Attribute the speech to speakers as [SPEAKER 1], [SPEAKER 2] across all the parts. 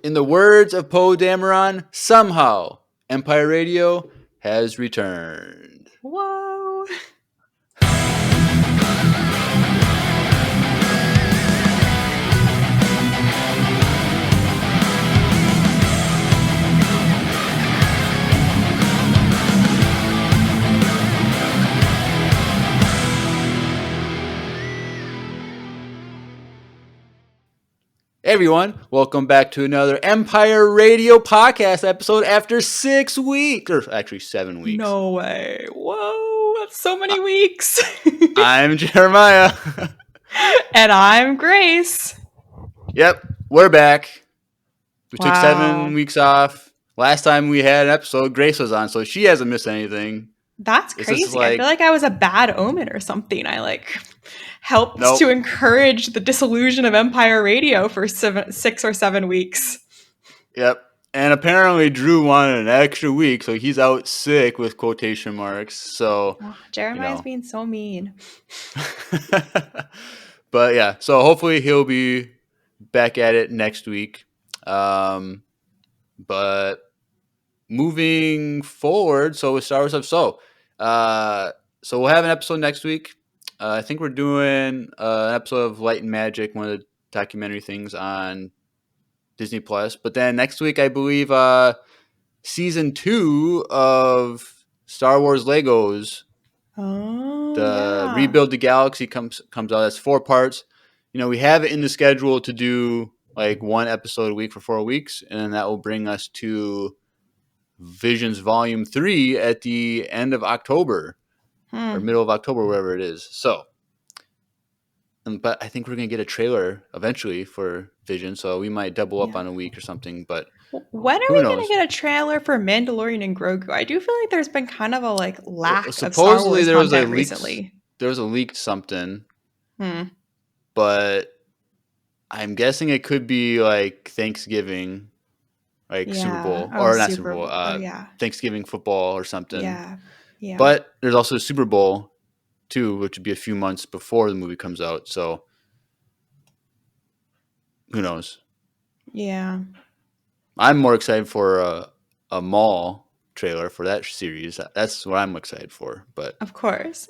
[SPEAKER 1] In the words of Poe Dameron, somehow Empire Radio has returned.
[SPEAKER 2] Whoa.
[SPEAKER 1] Hey everyone, welcome back to another Empire Radio podcast episode after 6 weeks, or actually 7 weeks.
[SPEAKER 2] No way. Whoa, that's so many weeks.
[SPEAKER 1] I'm Jeremiah.
[SPEAKER 2] And I'm Grace.
[SPEAKER 1] Yep, we're back. We took
[SPEAKER 2] Wow.
[SPEAKER 1] 7 weeks off. Last time we had an episode, Grace was on, so she hasn't missed anything.
[SPEAKER 2] That's
[SPEAKER 1] It's just
[SPEAKER 2] crazy. I feel like I was a bad omen or something. I helped
[SPEAKER 1] Nope.
[SPEAKER 2] to encourage the disillusion of Empire Radio for 6 or 7 weeks.
[SPEAKER 1] Yep. And apparently Drew wanted an extra week, so he's out sick with quotation marks. So
[SPEAKER 2] Jeremiah's being so mean.
[SPEAKER 1] But yeah, so hopefully he'll be back at it next week. But moving forward, so with Star Wars stuff, so we'll have an episode next week. I think we're doing an episode of Light and Magic, one of the documentary things on Disney Plus. But then next week, I believe season 2 of Star Wars Legos. Rebuild the Galaxy comes out. That's 4 parts. We have it in the schedule to do like one episode a week for 4 weeks, and then that will bring us to Visions Volume 3 at the end of October or middle of October, wherever it is. So, but I think we're going to get a trailer eventually for Vision, so we might double up on a week or something. But
[SPEAKER 2] when are we going to get a trailer for Mandalorian and Grogu? I do feel like there's been kind of a lack of Star Wars content recently.
[SPEAKER 1] There was a leaked something, but I'm guessing it could be like Thanksgiving, Super Bowl, or not Super Bowl, Thanksgiving football or something.
[SPEAKER 2] Yeah.
[SPEAKER 1] But there's also a Super Bowl too, which would be a few months before the movie comes out. So who knows?
[SPEAKER 2] Yeah.
[SPEAKER 1] I'm more excited for a Maul trailer for that series. That's what I'm excited for. But
[SPEAKER 2] of course.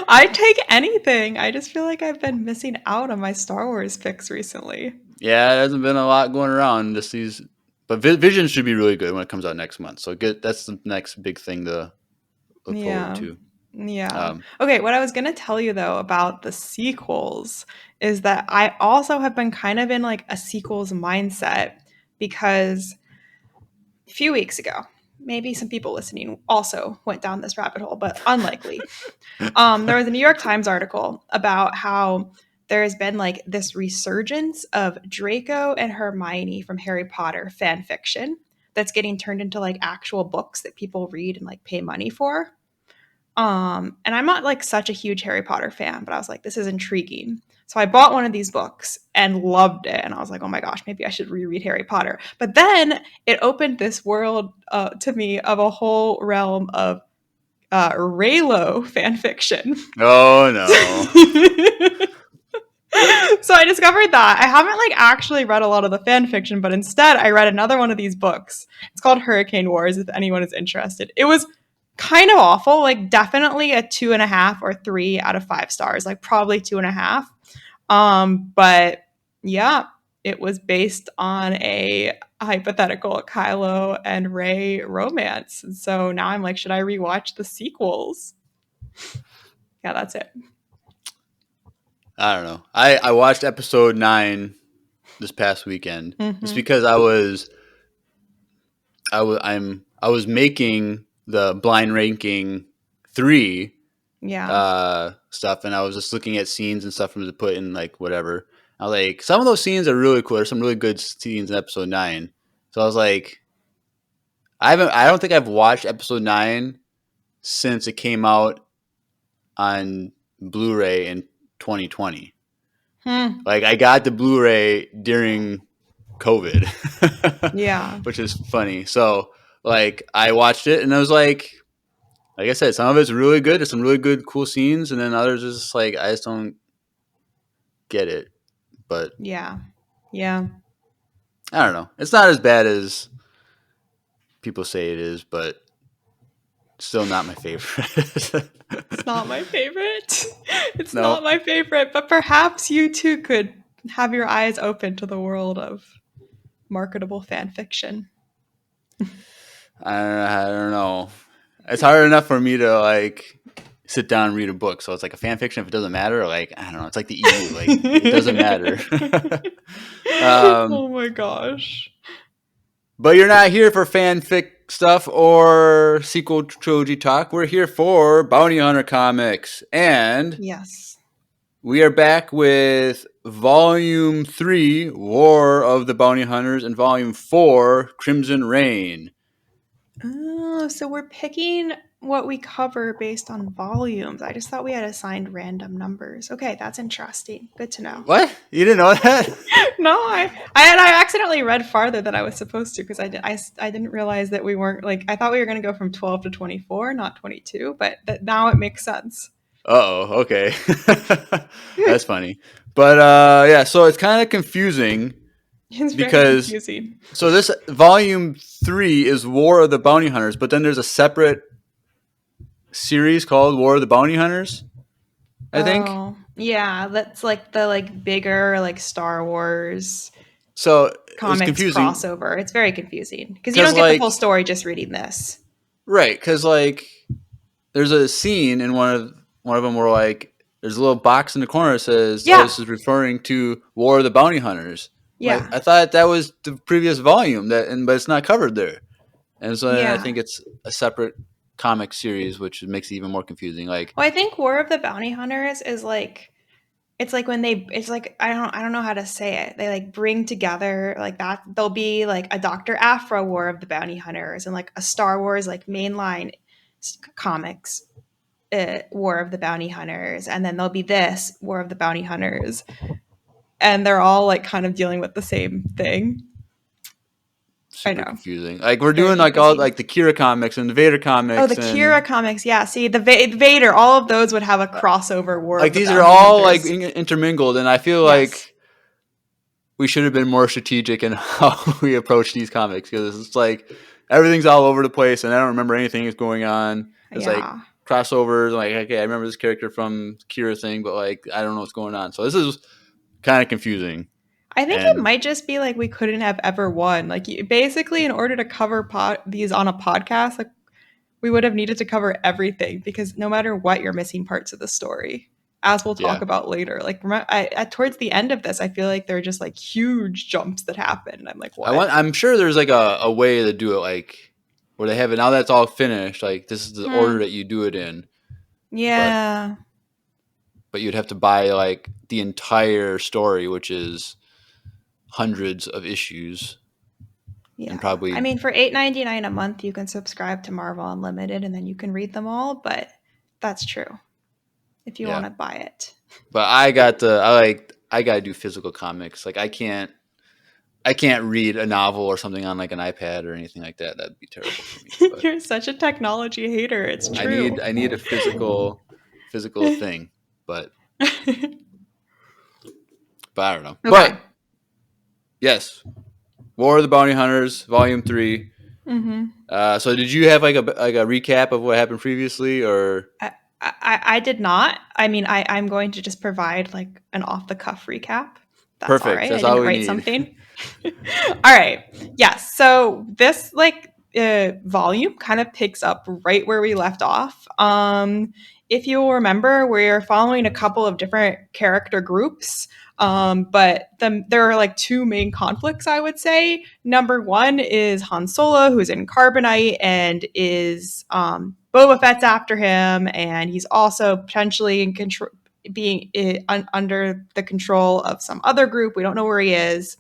[SPEAKER 2] I'd take anything. I just feel like I've been missing out on my Star Wars picks recently.
[SPEAKER 1] Yeah, there hasn't been a lot going around this season. But Vision should be really good when it comes out next month. So that's the next big thing to look forward to.
[SPEAKER 2] Yeah. Okay, what I was going to tell you, though, about the sequels is that I also have been kind of in a sequels mindset because a few weeks ago, maybe some people listening also went down this rabbit hole, but unlikely. There was a New York Times article about how there has been this resurgence of Draco and Hermione from Harry Potter fan fiction that's getting turned into actual books that people read and pay money for. And I'm not such a huge Harry Potter fan, but I was like, this is intriguing. So I bought one of these books and loved it. And I was like, oh my gosh, maybe I should reread Harry Potter. But then it opened this world to me of a whole realm of Reylo fan fiction.
[SPEAKER 1] Oh no.
[SPEAKER 2] So I discovered that I haven't actually read a lot of the fan fiction, but instead I read another one of these books. It's called Hurricane Wars, if anyone is interested. It was kind of awful, definitely a 2.5 or 3 out of 5 stars, probably 2.5. But yeah, it was based on a hypothetical Kylo and Rey romance. And so now I'm should I rewatch the sequels? Yeah, that's it.
[SPEAKER 1] I don't know. I watched episode 9 this past weekend. It's because I was making the blind ranking 3 stuff, and I was just looking at scenes and stuff to put in whatever. I was like, some of those scenes are really cool. There's some really good scenes in episode 9. So I was like, I don't think I've watched episode 9 since it came out on Blu-ray in 2020. I got the Blu-ray during COVID.
[SPEAKER 2] Yeah.
[SPEAKER 1] Which is funny. So I watched it and I was like I said, some of it's really good. There's some really good, cool scenes, and then others are just I just don't get it. But
[SPEAKER 2] yeah.
[SPEAKER 1] I don't know. It's not as bad as people say it is, but still not my favorite.
[SPEAKER 2] It's not my favorite. It's
[SPEAKER 1] No,
[SPEAKER 2] not my favorite, but perhaps you too could have your eyes open to the world of marketable fan fiction.
[SPEAKER 1] I don't know. It's hard enough for me to like sit down and read a book. So it's like a fan fiction if it doesn't matter. Like I don't know. It's like the EU. Like it doesn't matter.
[SPEAKER 2] Oh my gosh.
[SPEAKER 1] But you're not here for fanfic stuff or sequel trilogy talk. We're here for Bounty Hunter comics. And
[SPEAKER 2] Yes.
[SPEAKER 1] we are back with Volume 3, War of the Bounty Hunters, and Volume 4, Crimson Reign.
[SPEAKER 2] Oh, so we're picking what we cover based on volumes. I just thought we had assigned random numbers. Okay, that's interesting. Good to know.
[SPEAKER 1] What? You didn't know that?
[SPEAKER 2] No, I accidentally read farther than I was supposed to because I didn't realize that we weren't like I thought we were going to go from 12 to 24, not 22, but now it makes sense.
[SPEAKER 1] Uh-oh, okay. That's funny. But yeah, so it's kind of confusing
[SPEAKER 2] It's very
[SPEAKER 1] because
[SPEAKER 2] confusing.
[SPEAKER 1] so this volume 3 is War of the Bounty Hunters, but then there's a separate series called War of the Bounty Hunters, I think.
[SPEAKER 2] Oh, yeah, that's like the like bigger like Star Wars
[SPEAKER 1] So it's
[SPEAKER 2] comics
[SPEAKER 1] confusing
[SPEAKER 2] crossover. It's very confusing because you
[SPEAKER 1] because
[SPEAKER 2] don't get the
[SPEAKER 1] like
[SPEAKER 2] full story just reading this.
[SPEAKER 1] right, because like there's a scene in one of them where like there's a little box in the corner that says, "Oh,
[SPEAKER 2] Yeah,
[SPEAKER 1] this is referring to War of the Bounty Hunters." Like
[SPEAKER 2] yeah,
[SPEAKER 1] I thought that was the previous volume but it's not covered there. And so I
[SPEAKER 2] yeah.
[SPEAKER 1] think it's a separate comic series, which makes it even more confusing. Like,
[SPEAKER 2] Well, I think War of the Bounty Hunters is like it's like when they it's like I don't know how to say it. They like bring together like that. There'll be like a Dr. Aphra War of the Bounty Hunters and like a Star Wars like mainline comics War of the Bounty Hunters, and then there'll be this War of the Bounty Hunters, and they're all like kind of dealing with the same thing. I
[SPEAKER 1] super
[SPEAKER 2] know,
[SPEAKER 1] confusing. Like we're
[SPEAKER 2] very
[SPEAKER 1] doing like all
[SPEAKER 2] confusing.
[SPEAKER 1] like the Kira comics and the Vader
[SPEAKER 2] Oh, the
[SPEAKER 1] comics
[SPEAKER 2] Kira
[SPEAKER 1] and
[SPEAKER 2] comics, yeah. See, the Vader, all of those would have a crossover War
[SPEAKER 1] like
[SPEAKER 2] of the
[SPEAKER 1] these are
[SPEAKER 2] Bounty
[SPEAKER 1] all like
[SPEAKER 2] Hunters.
[SPEAKER 1] intermingled, and I feel
[SPEAKER 2] Yes.
[SPEAKER 1] like we should have been more strategic in how we approach these comics because it's like everything's all over the place, and I don't remember anything that's going on. It's like
[SPEAKER 2] Yeah.
[SPEAKER 1] crossovers. Like okay, I remember this character from Kira thing, but like I don't know what's going on. So this is kind of confusing.
[SPEAKER 2] I think it
[SPEAKER 1] And
[SPEAKER 2] might just be like we couldn't have ever won. Like basically, in order to cover these on a podcast, like we would have needed to cover everything because no matter what, you're missing parts of the story, as we'll talk
[SPEAKER 1] yeah,
[SPEAKER 2] about later. Like at towards the end of this, I feel like there are just like huge jumps that happen. And I'm like, what?
[SPEAKER 1] I'm sure there's like a way to do it, like where they have it now that's all finished. Like this is the order
[SPEAKER 2] Hmm.
[SPEAKER 1] that you do it in, but
[SPEAKER 2] Yeah.
[SPEAKER 1] you'd have to buy like the entire story, which is hundreds of issues, and
[SPEAKER 2] Yeah. I
[SPEAKER 1] probably
[SPEAKER 2] mean, for $8.99 a month, you can subscribe to Marvel Unlimited and then you can read them all. But that's true if you want
[SPEAKER 1] yeah.
[SPEAKER 2] to buy it.
[SPEAKER 1] But I gotta do physical comics. Like I can't read a novel or something on like an iPad or anything like that. That'd be terrible for me. But
[SPEAKER 2] You're such a technology hater. It's true.
[SPEAKER 1] I need a physical thing. But I don't know.
[SPEAKER 2] Okay.
[SPEAKER 1] But yes, War of the Bounty Hunters, Volume 3.
[SPEAKER 2] Mm-hmm.
[SPEAKER 1] So did you have like a recap of what happened previously, or
[SPEAKER 2] I did not. I mean, I'm going to just provide like an off the cuff recap. That's all
[SPEAKER 1] perfect?
[SPEAKER 2] right. I
[SPEAKER 1] That's
[SPEAKER 2] didn't
[SPEAKER 1] all we
[SPEAKER 2] write
[SPEAKER 1] need.
[SPEAKER 2] something. All right. Yes. So this like volume kind of picks up right where we left off. If you'll remember, we're following a couple of different character groups. But there are like two main conflicts, I would say. Number one is Han Solo, who's in Carbonite and is Boba Fett's after him, and he's also potentially in control, being under the control of some other group. We don't know where he is.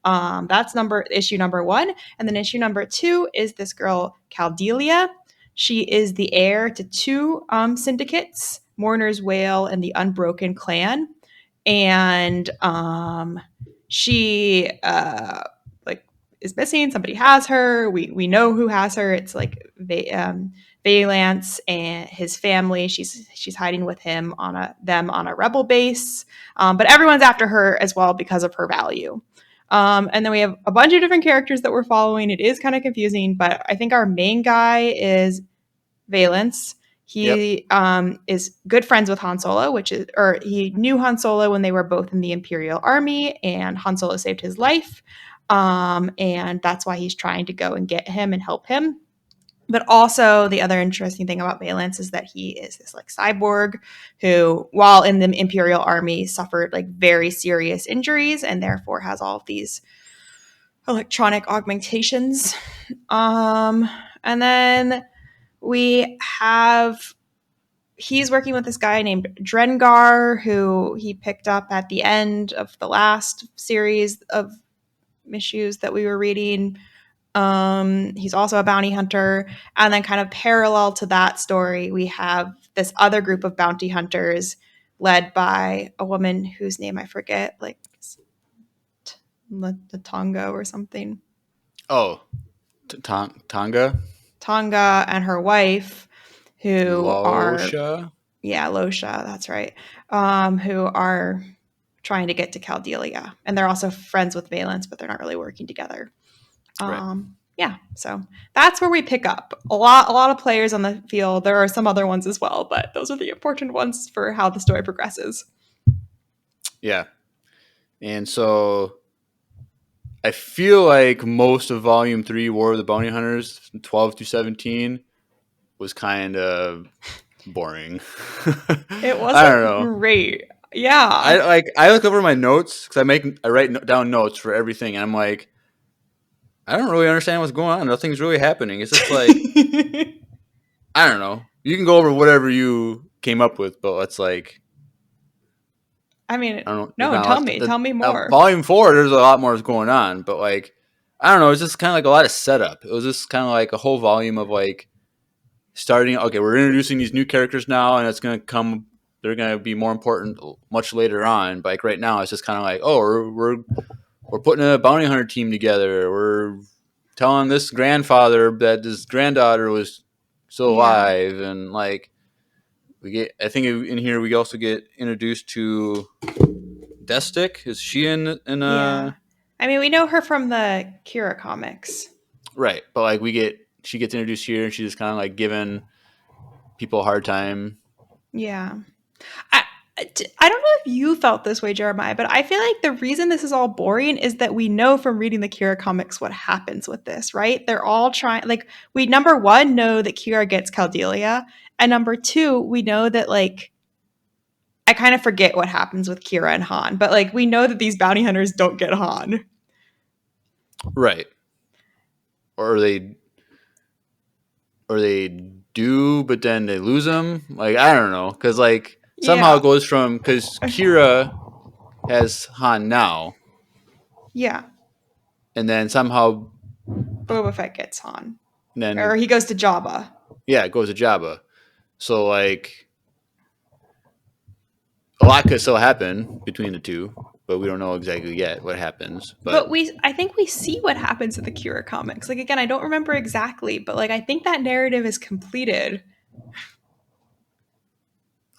[SPEAKER 2] That's issue number one. And then issue number two is this girl, Caldelia. She is the heir to two syndicates, Mourner's Wail and the Unbroken Clan. And she like is missing. Somebody has her. We know who has her. It's like Valance and his family. She's hiding with him on a rebel base. But everyone's after her as well because of her value. And then we have a bunch of different characters that we're following. It is kind of confusing, but I think our main guy is Valence.
[SPEAKER 1] Yep.
[SPEAKER 2] He is good friends with Han Solo, or he knew Han Solo when they were both in the Imperial Army, and Han Solo saved his life. And that's why he's trying to go and get him and help him. But also, the other interesting thing about Valence is that he is this like cyborg who, while in the Imperial Army, suffered like very serious injuries and therefore has all of these electronic augmentations. And then we have he's working with this guy named Drengar, who he picked up at the end of the last series of issues that we were reading. He's also a bounty hunter. And then, kind of parallel to that story, we have this other group of bounty hunters led by a woman whose name I forget, like Tonga or something.
[SPEAKER 1] Oh, Tonga?
[SPEAKER 2] Tonga and her wife, who are,
[SPEAKER 1] Losha?
[SPEAKER 2] yeah, Losha, that's right, who are trying to get to Caldelia. And they're also friends with Valence, but they're not really working together.
[SPEAKER 1] Right.
[SPEAKER 2] Yeah, so that's where we pick up a lot of players on the field. There are some other ones as well, but those are the important ones for how the story progresses.
[SPEAKER 1] Yeah. And so I feel like most of Volume 3, War of the Bounty Hunters, 12 to 17, was kind of boring.
[SPEAKER 2] It
[SPEAKER 1] I don't
[SPEAKER 2] wasn't
[SPEAKER 1] know.
[SPEAKER 2] great. Yeah.
[SPEAKER 1] I look over my notes because I write down notes for everything, and I'm like, I don't really understand what's going on. Nothing's really happening. It's just like I don't know. You can go over whatever you came up with, but it's like
[SPEAKER 2] I mean,
[SPEAKER 1] I don't know. There's
[SPEAKER 2] no,
[SPEAKER 1] not a
[SPEAKER 2] tell
[SPEAKER 1] lot.
[SPEAKER 2] me. Tell me more.
[SPEAKER 1] Volume 4, there's a lot more going on, but like I don't know. It's just kind of like a lot of setup. It was just kind of like a whole volume of like starting. Okay, we're introducing these new characters now, and it's gonna come. They're gonna be more important much later on. But like right now, it's just kind of like, oh, we're putting a bounty hunter team together. We're telling this grandfather that his granddaughter was still
[SPEAKER 2] Yeah.
[SPEAKER 1] alive, and like we get. I think in here we also get introduced to Destic. Is she in
[SPEAKER 2] Yeah. I mean, we know her from the Kira comics.
[SPEAKER 1] right? But like she gets introduced here, and she's just kind of like giving people a hard time.
[SPEAKER 2] Yeah. I, I don't know if you felt this way, Jeremiah, but I feel like the reason this is all boring is that we know from reading the Kira comics what happens with this, right? They're all trying, like, we number one know that Kira gets Caldelia, and number two, we know that, like, I kind of forget what happens with Kira and Han, but like, we know that these bounty hunters don't get Han.
[SPEAKER 1] Right. Or they do, but then they lose them. Like I don't know, because like somehow
[SPEAKER 2] Yeah.
[SPEAKER 1] it goes from because Kira has Han now,
[SPEAKER 2] Yeah.
[SPEAKER 1] and then somehow
[SPEAKER 2] Boba Fett gets Han. Or
[SPEAKER 1] then
[SPEAKER 2] he goes to Jabba.
[SPEAKER 1] yeah, it goes to Jabba. So like a lot could still happen between the two, but we don't know exactly yet what happens. But
[SPEAKER 2] But I think we see what happens in the Kira comics. Like, again, I don't remember exactly, but like, I think that narrative is completed.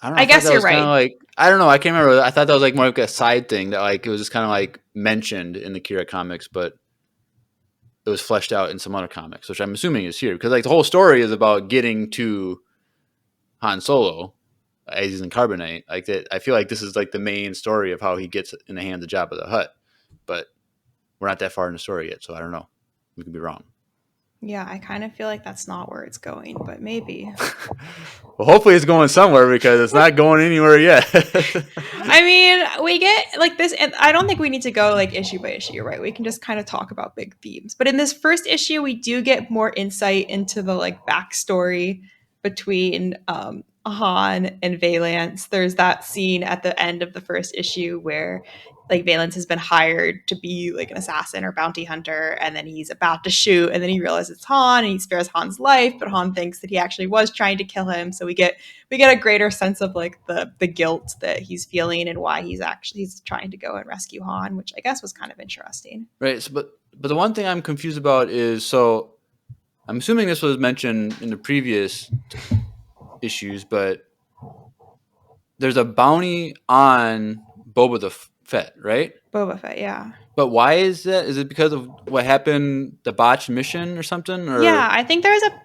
[SPEAKER 1] I don't know.
[SPEAKER 2] I
[SPEAKER 1] I thought
[SPEAKER 2] guess
[SPEAKER 1] that
[SPEAKER 2] you're
[SPEAKER 1] was kind of
[SPEAKER 2] right.
[SPEAKER 1] like I don't know. I can't remember. I thought that was like more like a side thing that like it was just kind of like mentioned in the Kira comics, but it was fleshed out in some other comics, which I'm assuming is here because like the whole story is about getting to Han Solo as he's in Carbonite. Like that, I feel like this is like the main story of how he gets in the hands of Jabba the Hutt, but we're not that far in the story yet, so I don't know. We could be wrong.
[SPEAKER 2] Yeah, I kind of feel like that's not where it's going, but maybe.
[SPEAKER 1] Well, hopefully it's going somewhere because it's not going anywhere yet.
[SPEAKER 2] I mean, we get like this, and I don't think we need to go like issue by issue, right? We can just kind of talk about big themes. But in this first issue, we do get more insight into the like backstory between Han and Valance. There's that scene at the end of the first issue where like Valance has been hired to be like an assassin or bounty hunter, and then he's about to shoot, and then he realizes it's Han, and he spares Han's life, but Han thinks that he actually was trying to kill him. So we get a greater sense of like the guilt that he's feeling and why he's trying to go and rescue Han, which I guess was kind of interesting.
[SPEAKER 1] Right. So, but the one thing I'm confused about is so I'm assuming this was mentioned in the previous issues, but there's a bounty on Boba the Fett, right?
[SPEAKER 2] Boba Fett, yeah.
[SPEAKER 1] But why is that? Is it because of what happened, the botched mission or something?
[SPEAKER 2] Yeah,
[SPEAKER 1] Or
[SPEAKER 2] I think there's a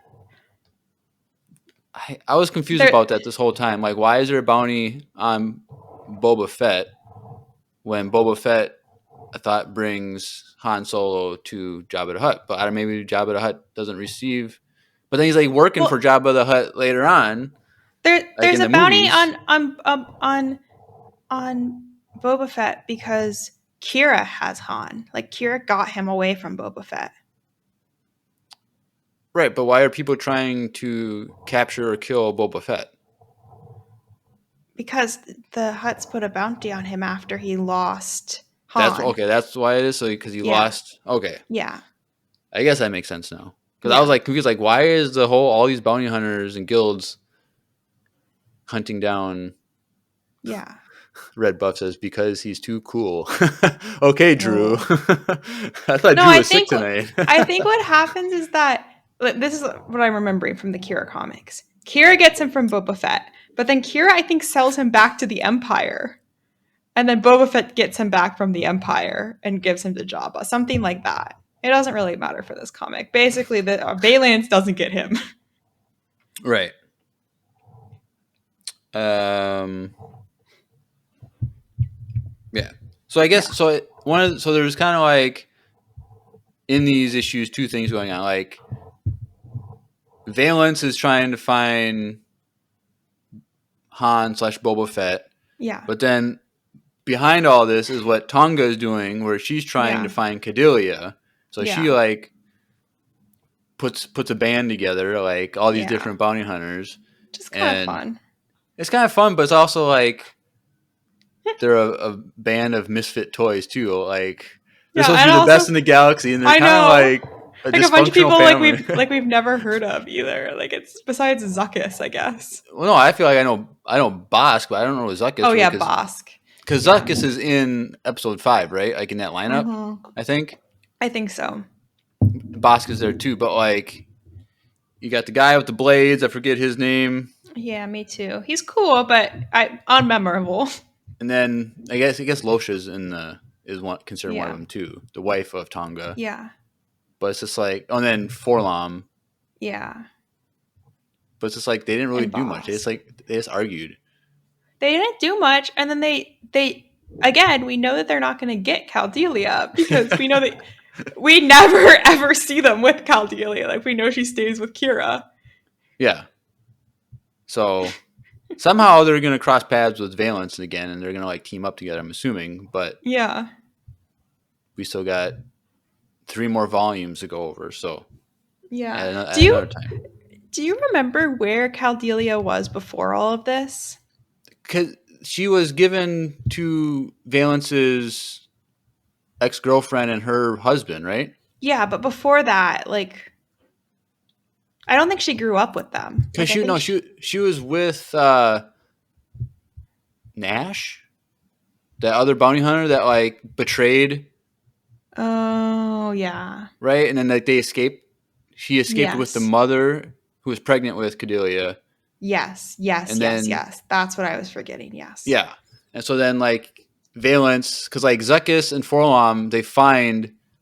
[SPEAKER 1] I was confused
[SPEAKER 2] there
[SPEAKER 1] about that this whole time. Like, why is there a bounty on Boba Fett when Boba Fett, I thought, brings Han Solo to Jabba the Hutt? But I don't, maybe Jabba the Hutt doesn't receive. But then he's like working for
[SPEAKER 2] well
[SPEAKER 1] Jabba the Hutt later on, like
[SPEAKER 2] there's
[SPEAKER 1] in
[SPEAKER 2] a
[SPEAKER 1] the
[SPEAKER 2] bounty
[SPEAKER 1] movies.
[SPEAKER 2] on Boba Fett because Kira has Han. Like Kira got him away from Boba Fett.
[SPEAKER 1] Right, but why are people trying to capture or kill Boba Fett?
[SPEAKER 2] Because the Hutts put a bounty on him after he lost
[SPEAKER 1] That's
[SPEAKER 2] Han.
[SPEAKER 1] okay. That's why it is. So because he
[SPEAKER 2] Yeah.
[SPEAKER 1] lost. Okay,
[SPEAKER 2] Yeah.
[SPEAKER 1] I guess that makes sense now. Because I was
[SPEAKER 2] Yeah.
[SPEAKER 1] like confused. Like, why is all these bounty hunters and guilds hunting down
[SPEAKER 2] Yeah.
[SPEAKER 1] Red Buff? Says because he's too cool. Okay, Drew.
[SPEAKER 2] Oh.
[SPEAKER 1] I thought
[SPEAKER 2] No,
[SPEAKER 1] Drew was sick tonight.
[SPEAKER 2] I think what happens is that this is what I'm remembering from the Kira comics. Kira gets him from Boba Fett, but then Kira I think sells him back to the Empire. And then Boba Fett gets him back from the Empire and gives him to Jabba. Something like that. It doesn't really matter for this comic. Basically, the Valance doesn't get him.
[SPEAKER 1] Right. Um. Yeah. So I
[SPEAKER 2] Yeah.
[SPEAKER 1] guess so. So there's kind of like in these issues two things going on. Like Valence is trying to find Han slash Boba Fett,
[SPEAKER 2] Yeah.
[SPEAKER 1] but then behind all this is what Tonga is doing, where she's trying
[SPEAKER 2] Yeah.
[SPEAKER 1] to find Cadelia. So she
[SPEAKER 2] Yeah.
[SPEAKER 1] like puts a band together, like all these
[SPEAKER 2] Yeah.
[SPEAKER 1] different bounty hunters,
[SPEAKER 2] Just kind of
[SPEAKER 1] and
[SPEAKER 2] fun.
[SPEAKER 1] it's kind of fun, but it's also like they're a band of misfit toys too. Like they're
[SPEAKER 2] Yeah,
[SPEAKER 1] supposed to
[SPEAKER 2] and
[SPEAKER 1] be the best
[SPEAKER 2] also
[SPEAKER 1] in the galaxy, and they're
[SPEAKER 2] I
[SPEAKER 1] kind of
[SPEAKER 2] know
[SPEAKER 1] like a
[SPEAKER 2] like a bunch of
[SPEAKER 1] dysfunctional
[SPEAKER 2] people
[SPEAKER 1] family.
[SPEAKER 2] like we've never heard of either. Like it's besides Zuckus, I guess.
[SPEAKER 1] Well, no, I feel like I know Bosk, but I don't know
[SPEAKER 2] Oh
[SPEAKER 1] Zuckus really
[SPEAKER 2] yeah,
[SPEAKER 1] because
[SPEAKER 2] Bosk. Yeah.
[SPEAKER 1] Zuckus is in episode 5, right? Like in that lineup,
[SPEAKER 2] Mm-hmm.
[SPEAKER 1] I think
[SPEAKER 2] I think so.
[SPEAKER 1] Bosk is there too. But like you got the guy with the blades. I forget his name.
[SPEAKER 2] Yeah, me too. He's cool, but unmemorable.
[SPEAKER 1] And then I guess Losha's is one considered one of
[SPEAKER 2] Yeah.
[SPEAKER 1] them too, the wife of Tonga.
[SPEAKER 2] Yeah.
[SPEAKER 1] But it's just like, oh, and then Forlom.
[SPEAKER 2] Yeah.
[SPEAKER 1] But it's just like they didn't really
[SPEAKER 2] And
[SPEAKER 1] do much.
[SPEAKER 2] Bosk.
[SPEAKER 1] They just argued.
[SPEAKER 2] They didn't do much, and then they again we know that they're not going to get Caldelia because we know that we never ever see them with Caldelia. Like we know she stays with Kira.
[SPEAKER 1] Yeah. So somehow they're gonna cross paths with Valence again, and they're gonna like team up together. I'm assuming, but
[SPEAKER 2] Yeah.
[SPEAKER 1] we still got 3 more volumes to go over. So
[SPEAKER 2] Yeah.
[SPEAKER 1] at another time,
[SPEAKER 2] Do you remember where Caldelia was before all of this?
[SPEAKER 1] because she was given to Valence's ex-girlfriend and her husband, right?
[SPEAKER 2] Yeah, but before that, like I don't think she grew up with them.
[SPEAKER 1] Because
[SPEAKER 2] Like I think
[SPEAKER 1] she was with Nash, that other bounty hunter that like betrayed,
[SPEAKER 2] Oh, yeah.
[SPEAKER 1] right? And then like they escaped. She escaped with the
[SPEAKER 2] Yes.
[SPEAKER 1] mother who was pregnant with Cadelia,
[SPEAKER 2] Yes. Yes,
[SPEAKER 1] and
[SPEAKER 2] yes,
[SPEAKER 1] then
[SPEAKER 2] yes. That's what I was forgetting. Yes.
[SPEAKER 1] yeah, and so then like Valence, because like Zuckus and Forlom,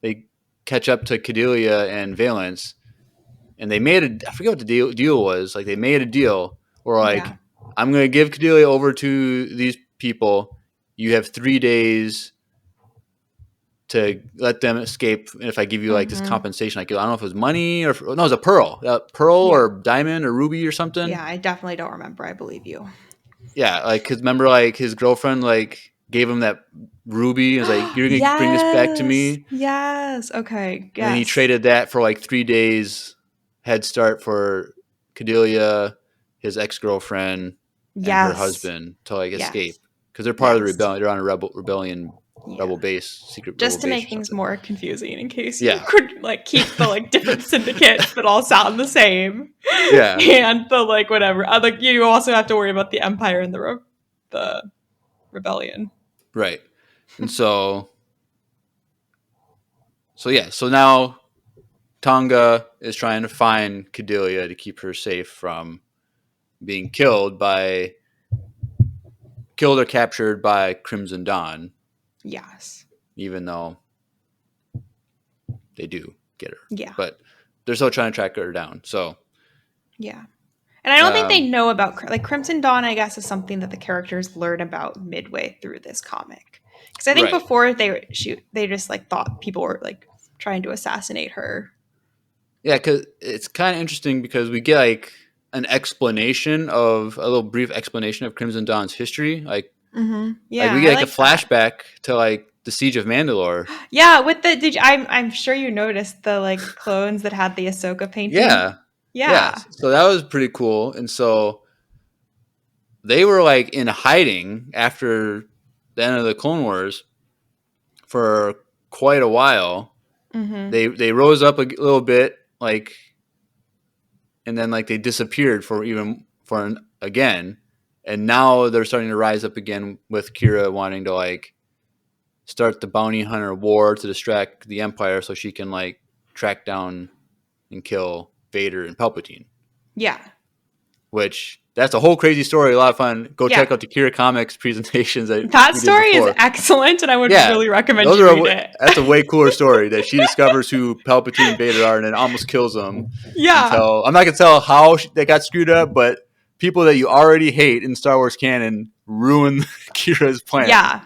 [SPEAKER 1] they catch up to Cadelia and Valence, and they made I forget what the deal was. Like they made a deal where
[SPEAKER 2] Yeah.
[SPEAKER 1] like I'm gonna give Cadelia over to these people. You have 3 days to let them escape. And if I give you like this
[SPEAKER 2] Mhm.
[SPEAKER 1] compensation, like I don't know if it was money or no, it was a pearl
[SPEAKER 2] Yeah.
[SPEAKER 1] or diamond or ruby or something.
[SPEAKER 2] Yeah, I definitely don't remember. I believe you.
[SPEAKER 1] Yeah, like cause remember like his girlfriend like gave him that ruby and was like, "You're gonna bring this back to
[SPEAKER 2] Yes.
[SPEAKER 1] me,"
[SPEAKER 2] Yes. Okay.
[SPEAKER 1] and then he
[SPEAKER 2] Yes.
[SPEAKER 1] traded that for like 3 days head start for Cadelia, his ex girlfriend, and her
[SPEAKER 2] Yes.
[SPEAKER 1] husband to like escape
[SPEAKER 2] Yes.
[SPEAKER 1] because they're part of the
[SPEAKER 2] Yes.
[SPEAKER 1] rebellion. They're on a rebellion
[SPEAKER 2] Yeah.
[SPEAKER 1] rebel base, secret rebel
[SPEAKER 2] Just to
[SPEAKER 1] base
[SPEAKER 2] make
[SPEAKER 1] or
[SPEAKER 2] things
[SPEAKER 1] something.
[SPEAKER 2] more confusing in case you
[SPEAKER 1] Yeah,
[SPEAKER 2] could like keep the like different syndicates that all sound the same
[SPEAKER 1] yeah,
[SPEAKER 2] and the like whatever like you also have to worry about the empire and the rebellion.
[SPEAKER 1] right. And so yeah, so now Tonga is trying to find Cadelia to keep her safe from being killed or captured by Crimson Dawn,
[SPEAKER 2] Yes.
[SPEAKER 1] even though they do get her.
[SPEAKER 2] Yeah.
[SPEAKER 1] But they're still trying to track her down. So
[SPEAKER 2] yeah. And I don't think they know about like Crimson Dawn. I guess is something that the characters learn about midway through this comic. Because I think before they just like thought people were like trying to assassinate her.
[SPEAKER 1] Yeah, because it's kind of interesting because we get like an explanation of a little brief explanation of Crimson Dawn's history. Like,
[SPEAKER 2] yeah,
[SPEAKER 1] like we get like a
[SPEAKER 2] that.
[SPEAKER 1] flashback to like the Siege of Mandalore.
[SPEAKER 2] Yeah, with the I'm sure you noticed the like clones that had the Ahsoka painting.
[SPEAKER 1] Yeah. So that was pretty cool. And so they were like in hiding after the end of the Clone Wars for quite a while. They rose up a little bit, like, and then like they disappeared again, and now they're starting to rise up again with Kira wanting to like start the bounty hunter war to distract the Empire so she can like track down and kill Vader and Palpatine.
[SPEAKER 2] Yeah.
[SPEAKER 1] Which that's a whole crazy story. A lot of fun. Go check out the Kira Comics presentations
[SPEAKER 2] that
[SPEAKER 1] we
[SPEAKER 2] story
[SPEAKER 1] did before.
[SPEAKER 2] Is excellent, and I would really recommend you read it.
[SPEAKER 1] That's a way cooler story that she discovers who Palpatine and Vader are and then almost kills them.
[SPEAKER 2] Yeah.
[SPEAKER 1] I'm not gonna tell how they got screwed up, but people that you already hate in Star Wars canon ruin Kira's plan.
[SPEAKER 2] Yeah.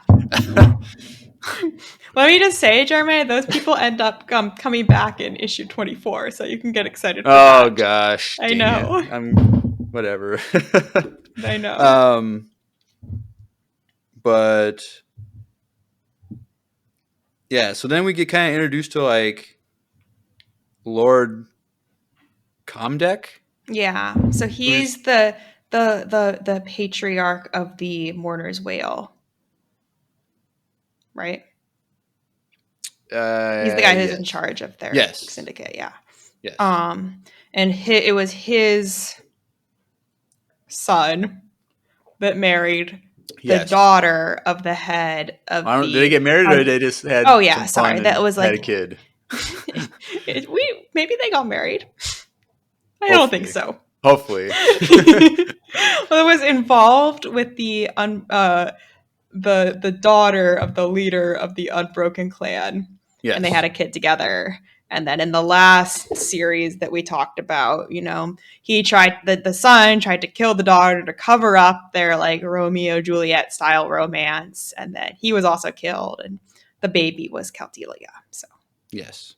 [SPEAKER 2] Let me just say, Jeremy, those people end up coming back in issue 24, so you can get excited for that.
[SPEAKER 1] Oh gosh,
[SPEAKER 2] I know.
[SPEAKER 1] I'm whatever.
[SPEAKER 2] I know.
[SPEAKER 1] But yeah, so then we get kind of introduced to like Lord Comdeck.
[SPEAKER 2] Yeah, so he's the patriarch of the Mourner's Whale, right? He's the guy who's in charge of their syndicate. Yeah.
[SPEAKER 1] Yes.
[SPEAKER 2] And it was his son that married the daughter of the head of the.
[SPEAKER 1] Did they get married or they just had?
[SPEAKER 2] Oh yeah, sorry, that was like
[SPEAKER 1] had a kid.
[SPEAKER 2] Maybe they got married. I don't think so.
[SPEAKER 1] Hopefully.
[SPEAKER 2] Well, it was involved with the daughter of the leader of the Unbroken Clan. Yes. And they had a kid together. And then in the last series that we talked about, he tried the son tried to kill the daughter to cover up their like Romeo Juliet style romance, and then he was also killed, and the baby was Caldelia. So
[SPEAKER 1] yes.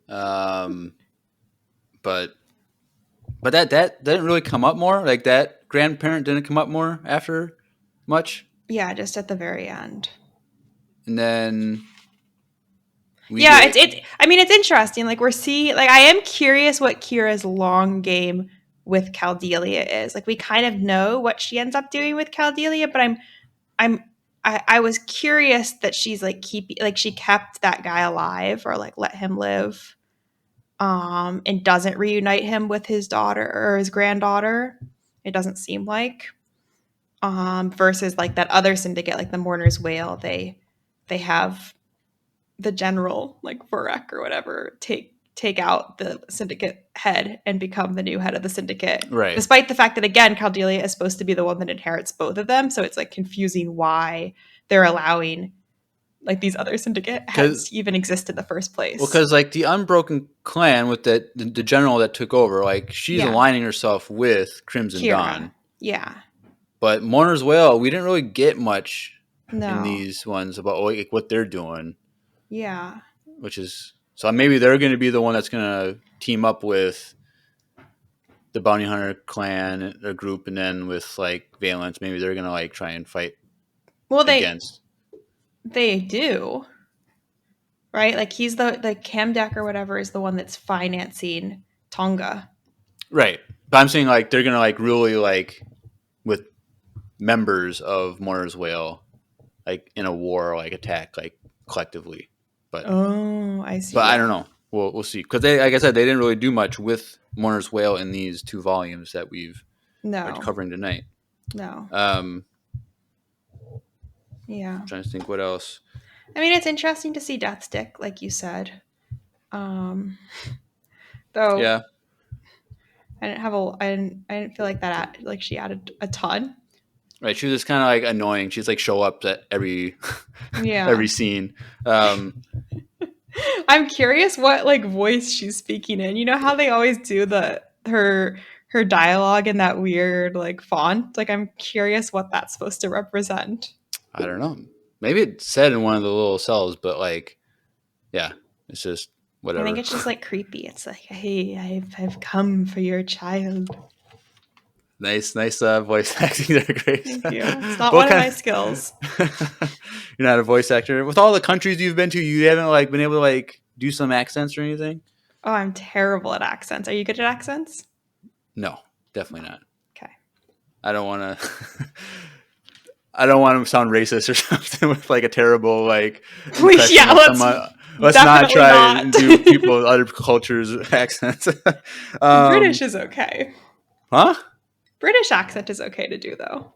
[SPEAKER 1] But that didn't really come up more. Like that grandparent didn't come up more after much.
[SPEAKER 2] Yeah, just at the very end.
[SPEAKER 1] And then
[SPEAKER 2] it's interesting. Like we're seeing, like I am curious what Kira's long game with Caldelia is. Like we kind of know what she ends up doing with Caldelia, but I was curious that she's like she kept that guy alive or like let him live, and doesn't reunite him with his daughter or his granddaughter. It doesn't seem like, versus like that other syndicate, like the Mourner's Whale, they have the general, like Vurek or whatever, take out the syndicate head and become the new head of the syndicate.
[SPEAKER 1] Right.
[SPEAKER 2] Despite the fact that, again, Caldelia is supposed to be the one that inherits both of them. So it's like confusing why they're allowing like these other syndicate heads even exist in the first place.
[SPEAKER 1] Well, because like the Unbroken Clan with the general that took over, like she's aligning herself with Crimson Dawn.
[SPEAKER 2] Yeah.
[SPEAKER 1] But Mourner's Whale, we didn't really get much in these ones about like what they're doing.
[SPEAKER 2] Yeah.
[SPEAKER 1] Which is so maybe they're going to be the one that's going to team up with the Bounty Hunter clan or group, and then with like Valence, maybe they're going to like try and fight. Against.
[SPEAKER 2] They do, right? Like he's the Camdeck or whatever is the one that's financing Tonga.
[SPEAKER 1] Right, but I'm saying like they're going to like really like with members of Mourner's Whale, like in a war like attack like collectively. But
[SPEAKER 2] I see.
[SPEAKER 1] But I don't know. We'll see, because they, like I said, they didn't really do much with Mourner's Whale in these 2 volumes that are covering tonight.
[SPEAKER 2] No. Yeah.
[SPEAKER 1] I'm trying to think what else.
[SPEAKER 2] I mean, it's interesting to see Deathstick, like you said. Though.
[SPEAKER 1] Yeah.
[SPEAKER 2] I didn't feel like that. Like she added a ton
[SPEAKER 1] Right, she was just kind of like annoying. She's like show up at every
[SPEAKER 2] Yeah.
[SPEAKER 1] every scene. Um,
[SPEAKER 2] I'm curious what like voice she's speaking in. You know how they always do her dialogue in that weird like font? Like I'm curious what that's supposed to represent.
[SPEAKER 1] I don't know. Maybe it said in one of the little cells, but like, yeah, it's just
[SPEAKER 2] I think
[SPEAKER 1] whatever.
[SPEAKER 2] it's just like creepy. It's like, hey, I've come for your child.
[SPEAKER 1] Nice voice acting there, Grace.
[SPEAKER 2] Thank you. It's not
[SPEAKER 1] What
[SPEAKER 2] one of
[SPEAKER 1] kind
[SPEAKER 2] my skills.
[SPEAKER 1] of... You're not a voice actor. With all the countries you've been to, you haven't like been able to like do some accents or anything?
[SPEAKER 2] Oh, I'm terrible at accents. Are you good at accents?
[SPEAKER 1] No,
[SPEAKER 2] No.
[SPEAKER 1] definitely not.
[SPEAKER 2] Okay.
[SPEAKER 1] I don't want to. I don't want to sound racist or something with like a terrible like
[SPEAKER 2] Please,
[SPEAKER 1] impression
[SPEAKER 2] yeah,
[SPEAKER 1] of
[SPEAKER 2] let's
[SPEAKER 1] someone. Let's not
[SPEAKER 2] definitely
[SPEAKER 1] try
[SPEAKER 2] not.
[SPEAKER 1] and do people with other cultures' accents.
[SPEAKER 2] British is okay.
[SPEAKER 1] Huh?
[SPEAKER 2] British accent is okay to do though.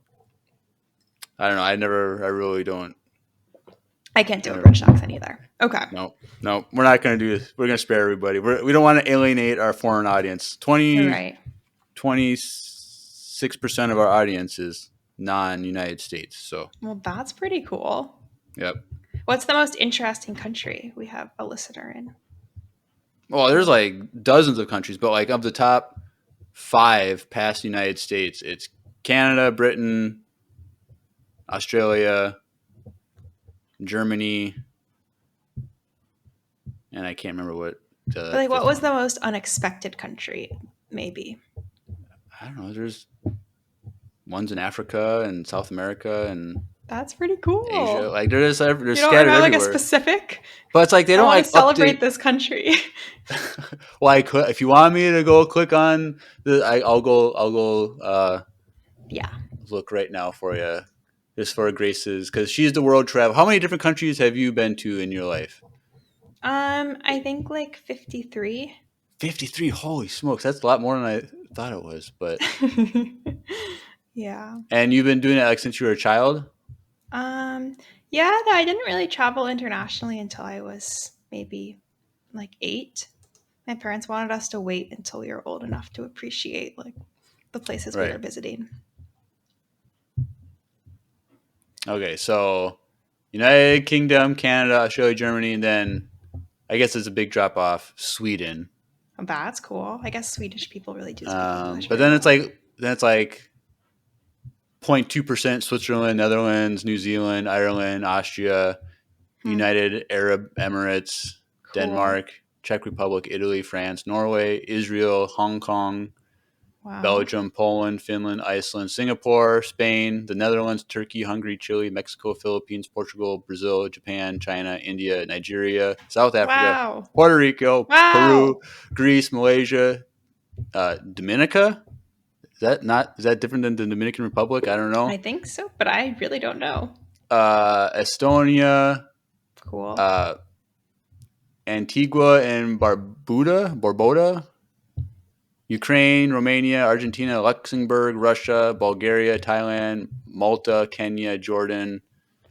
[SPEAKER 1] I don't know. I really don't.
[SPEAKER 2] I can't do a British accent either. Okay.
[SPEAKER 1] No. We're not going to do this. We're going to spare everybody. We don't want to alienate our foreign audience.
[SPEAKER 2] You're right.
[SPEAKER 1] 26% of our audience is non-United States. So,
[SPEAKER 2] Well, that's pretty cool.
[SPEAKER 1] yep.
[SPEAKER 2] What's the most interesting country we have a listener in?
[SPEAKER 1] Well, there's like dozens of countries, but like of the top 5 past the United States, it's Canada, Britain, Australia, Germany, and I can't remember what
[SPEAKER 2] But
[SPEAKER 1] the
[SPEAKER 2] like, what
[SPEAKER 1] fifth
[SPEAKER 2] was
[SPEAKER 1] one.
[SPEAKER 2] the most unexpected country? Maybe.
[SPEAKER 1] I don't know. There's ones in Africa and South America and
[SPEAKER 2] That's pretty
[SPEAKER 1] Asia.
[SPEAKER 2] cool.
[SPEAKER 1] Like they're
[SPEAKER 2] You don't
[SPEAKER 1] scattered
[SPEAKER 2] have like a
[SPEAKER 1] everywhere.
[SPEAKER 2] specific.
[SPEAKER 1] But it's like they
[SPEAKER 2] I
[SPEAKER 1] don't
[SPEAKER 2] want to
[SPEAKER 1] like
[SPEAKER 2] celebrate
[SPEAKER 1] update.
[SPEAKER 2] this country.
[SPEAKER 1] Well, I could if you want me to go click on the. I'll go.
[SPEAKER 2] Yeah.
[SPEAKER 1] Look right now for you, just for Grace's because she's the world travel. How many different countries have you been to in your life?
[SPEAKER 2] I think like 53.
[SPEAKER 1] 53. Holy smokes, that's a lot more than I thought it was. But
[SPEAKER 2] Yeah.
[SPEAKER 1] and you've been doing it like since you were a child.
[SPEAKER 2] Um, yeah, no, I didn't really travel internationally until I was maybe like 8. My parents wanted us to wait until we were old enough to appreciate like the places we were
[SPEAKER 1] Right.
[SPEAKER 2] visiting.
[SPEAKER 1] Okay, so United Kingdom, Canada, Australia, Germany, and then I guess it's a big drop off. Sweden.
[SPEAKER 2] That's cool. I guess Swedish people really do speak English
[SPEAKER 1] But
[SPEAKER 2] very well.
[SPEAKER 1] then it's like 0.2% Switzerland, Netherlands, New Zealand, Ireland, Austria,
[SPEAKER 2] Hmm.
[SPEAKER 1] United Arab Emirates,
[SPEAKER 2] Cool.
[SPEAKER 1] Denmark, Czech Republic, Italy, France, Norway, Israel, Hong Kong,
[SPEAKER 2] Wow.
[SPEAKER 1] Belgium, Poland, Finland, Iceland, Singapore, Spain, the Netherlands, Turkey, Hungary, Chile, Mexico, Philippines, Portugal, Brazil, Japan, China, India, Nigeria, South Africa,
[SPEAKER 2] Wow.
[SPEAKER 1] Puerto Rico, Peru,
[SPEAKER 2] Wow.
[SPEAKER 1] Greece, Malaysia, Dominica. Is that different than the Dominican Republic? I don't
[SPEAKER 2] I
[SPEAKER 1] know.
[SPEAKER 2] think so, but I really don't know.
[SPEAKER 1] Estonia,
[SPEAKER 2] Cool.
[SPEAKER 1] uh, Antigua and Barbuda, Ukraine, Romania, Argentina, Luxembourg, Russia, Bulgaria, Thailand, Malta, Kenya, Jordan.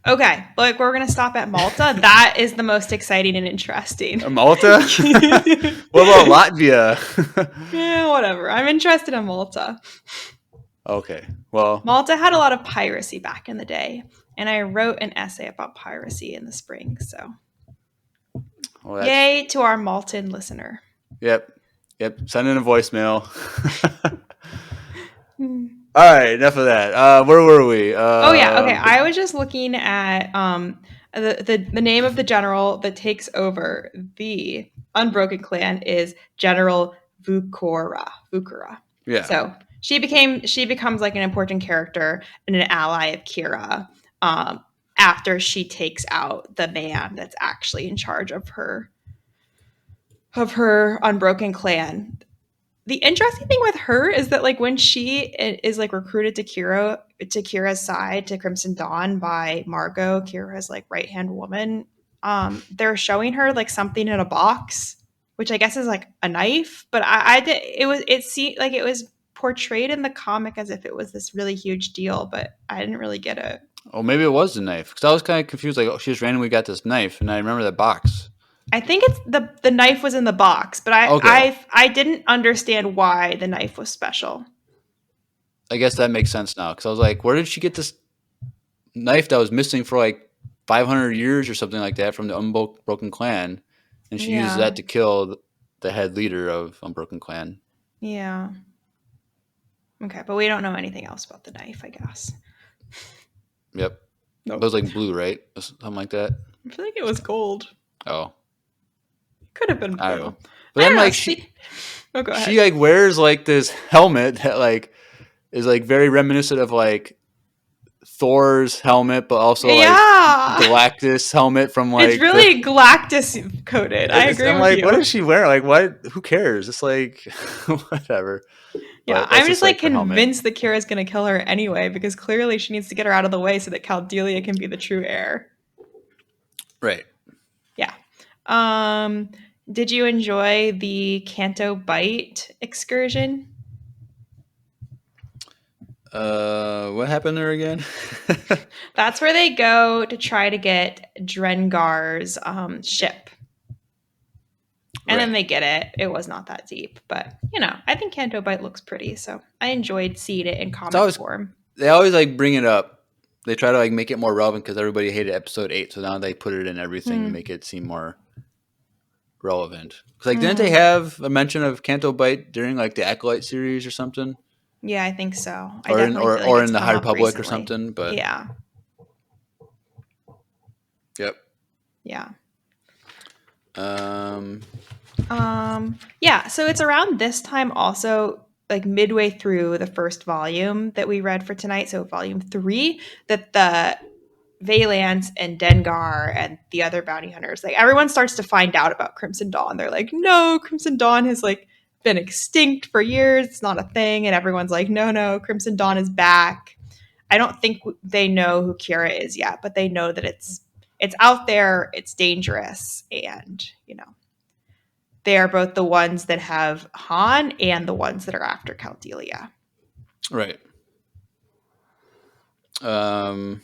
[SPEAKER 2] Okay, like we're gonna stop at Malta. That is the most exciting and interesting.
[SPEAKER 1] Malta? What about Latvia?
[SPEAKER 2] Yeah, whatever. I'm interested in Malta.
[SPEAKER 1] Okay, well,
[SPEAKER 2] Malta had a lot of piracy back in the day, and I wrote an essay about piracy in the spring. So,
[SPEAKER 1] that's
[SPEAKER 2] yay to our Maltan listener.
[SPEAKER 1] yep. Send in a voicemail.
[SPEAKER 2] Hmm.
[SPEAKER 1] All right, enough of that. Where were we?
[SPEAKER 2] Oh yeah, okay. I was just looking at the name of the general that takes over the Unbroken Clan is General Vukora. Vukura.
[SPEAKER 1] Yeah.
[SPEAKER 2] So she becomes like an important character and an ally of Kira after she takes out the man that's actually in charge of her Unbroken Clan. The interesting thing with her is that like when she is like recruited to Kira's side to Crimson Dawn by Margot, Kira's like right hand woman, they're showing her like something in a box, which I guess is like a knife. But I did it seemed like it was portrayed in the comic as if it was this really huge deal, but I didn't really get it.
[SPEAKER 1] Oh, maybe it was the knife because I was kind of confused. Like, oh, she just randomly got this knife, and I remember that box.
[SPEAKER 2] I think it's the knife was in the box, but
[SPEAKER 1] Okay.
[SPEAKER 2] I didn't understand why the knife was special.
[SPEAKER 1] I guess that makes sense now. Because I was like, where did she get this knife that was missing for like 500 years or something like that from the Unbroken Clan? And she used
[SPEAKER 2] Yeah.
[SPEAKER 1] that to kill the head leader of Unbroken Clan.
[SPEAKER 2] Yeah. Okay, but we don't know anything else about the knife, I guess.
[SPEAKER 1] Yep.
[SPEAKER 2] Nope.
[SPEAKER 1] It was like blue, right? Something like that.
[SPEAKER 2] I feel like it was gold.
[SPEAKER 1] Oh.
[SPEAKER 2] Could have been
[SPEAKER 1] I don't
[SPEAKER 2] blue.
[SPEAKER 1] know. But
[SPEAKER 2] I
[SPEAKER 1] then
[SPEAKER 2] don't know.
[SPEAKER 1] like
[SPEAKER 2] See, oh, go
[SPEAKER 1] she
[SPEAKER 2] ahead.
[SPEAKER 1] like wears like this helmet that like is like very reminiscent of like Thor's helmet, but also like
[SPEAKER 2] Yeah,
[SPEAKER 1] Galactus helmet from
[SPEAKER 2] it's
[SPEAKER 1] like the.
[SPEAKER 2] really Galactus coated. I agree
[SPEAKER 1] I'm
[SPEAKER 2] with
[SPEAKER 1] like, what
[SPEAKER 2] you.
[SPEAKER 1] does she wear? Like, what? Who cares? It's like whatever.
[SPEAKER 2] Yeah,
[SPEAKER 1] But that's
[SPEAKER 2] I'm
[SPEAKER 1] just
[SPEAKER 2] just like
[SPEAKER 1] like her helmet,
[SPEAKER 2] convinced that Kira's gonna kill her anyway because clearly she needs to get her out of the way so that Caldelia can be the true heir.
[SPEAKER 1] right?
[SPEAKER 2] Yeah. Um, did you enjoy the Canto Bite excursion?
[SPEAKER 1] What happened there again?
[SPEAKER 2] That's where they go to try to get Drengar's ship. And then
[SPEAKER 1] Right.
[SPEAKER 2] they get it. It was not that deep, but I think Canto Bite looks pretty, so I enjoyed seeing it in
[SPEAKER 1] It's
[SPEAKER 2] comic
[SPEAKER 1] always
[SPEAKER 2] form.
[SPEAKER 1] they always like bring it up. They try to like make it more relevant because everybody hated episode 8, so now they put it in everything to
[SPEAKER 2] Hmm.
[SPEAKER 1] make it seem more relevant. Because like, didn't they
[SPEAKER 2] Hmm.
[SPEAKER 1] have a mention of Canto Bite during like the Acolyte series or something,
[SPEAKER 2] Yeah, I think so. I
[SPEAKER 1] or in
[SPEAKER 2] definitely feel like
[SPEAKER 1] or
[SPEAKER 2] it's
[SPEAKER 1] in the
[SPEAKER 2] come
[SPEAKER 1] High
[SPEAKER 2] up
[SPEAKER 1] Republic or
[SPEAKER 2] recently.
[SPEAKER 1] something? But
[SPEAKER 2] Yeah.
[SPEAKER 1] yep.
[SPEAKER 2] Yeah.
[SPEAKER 1] Um.
[SPEAKER 2] Yeah, so it's around this time also, like midway through the first volume that we read for tonight, so volume 3, that the Valance and Dengar and the other bounty hunters, like everyone starts to find out about Crimson Dawn. They're like, no, Crimson Dawn has like been extinct for years. It's not a thing. And everyone's like, no, Crimson Dawn is back. I don't think they know who Kira is yet, but they know that it's out there, it's dangerous, and they are both the ones that have Han and the ones that are after Caldelia.
[SPEAKER 1] Right. Um.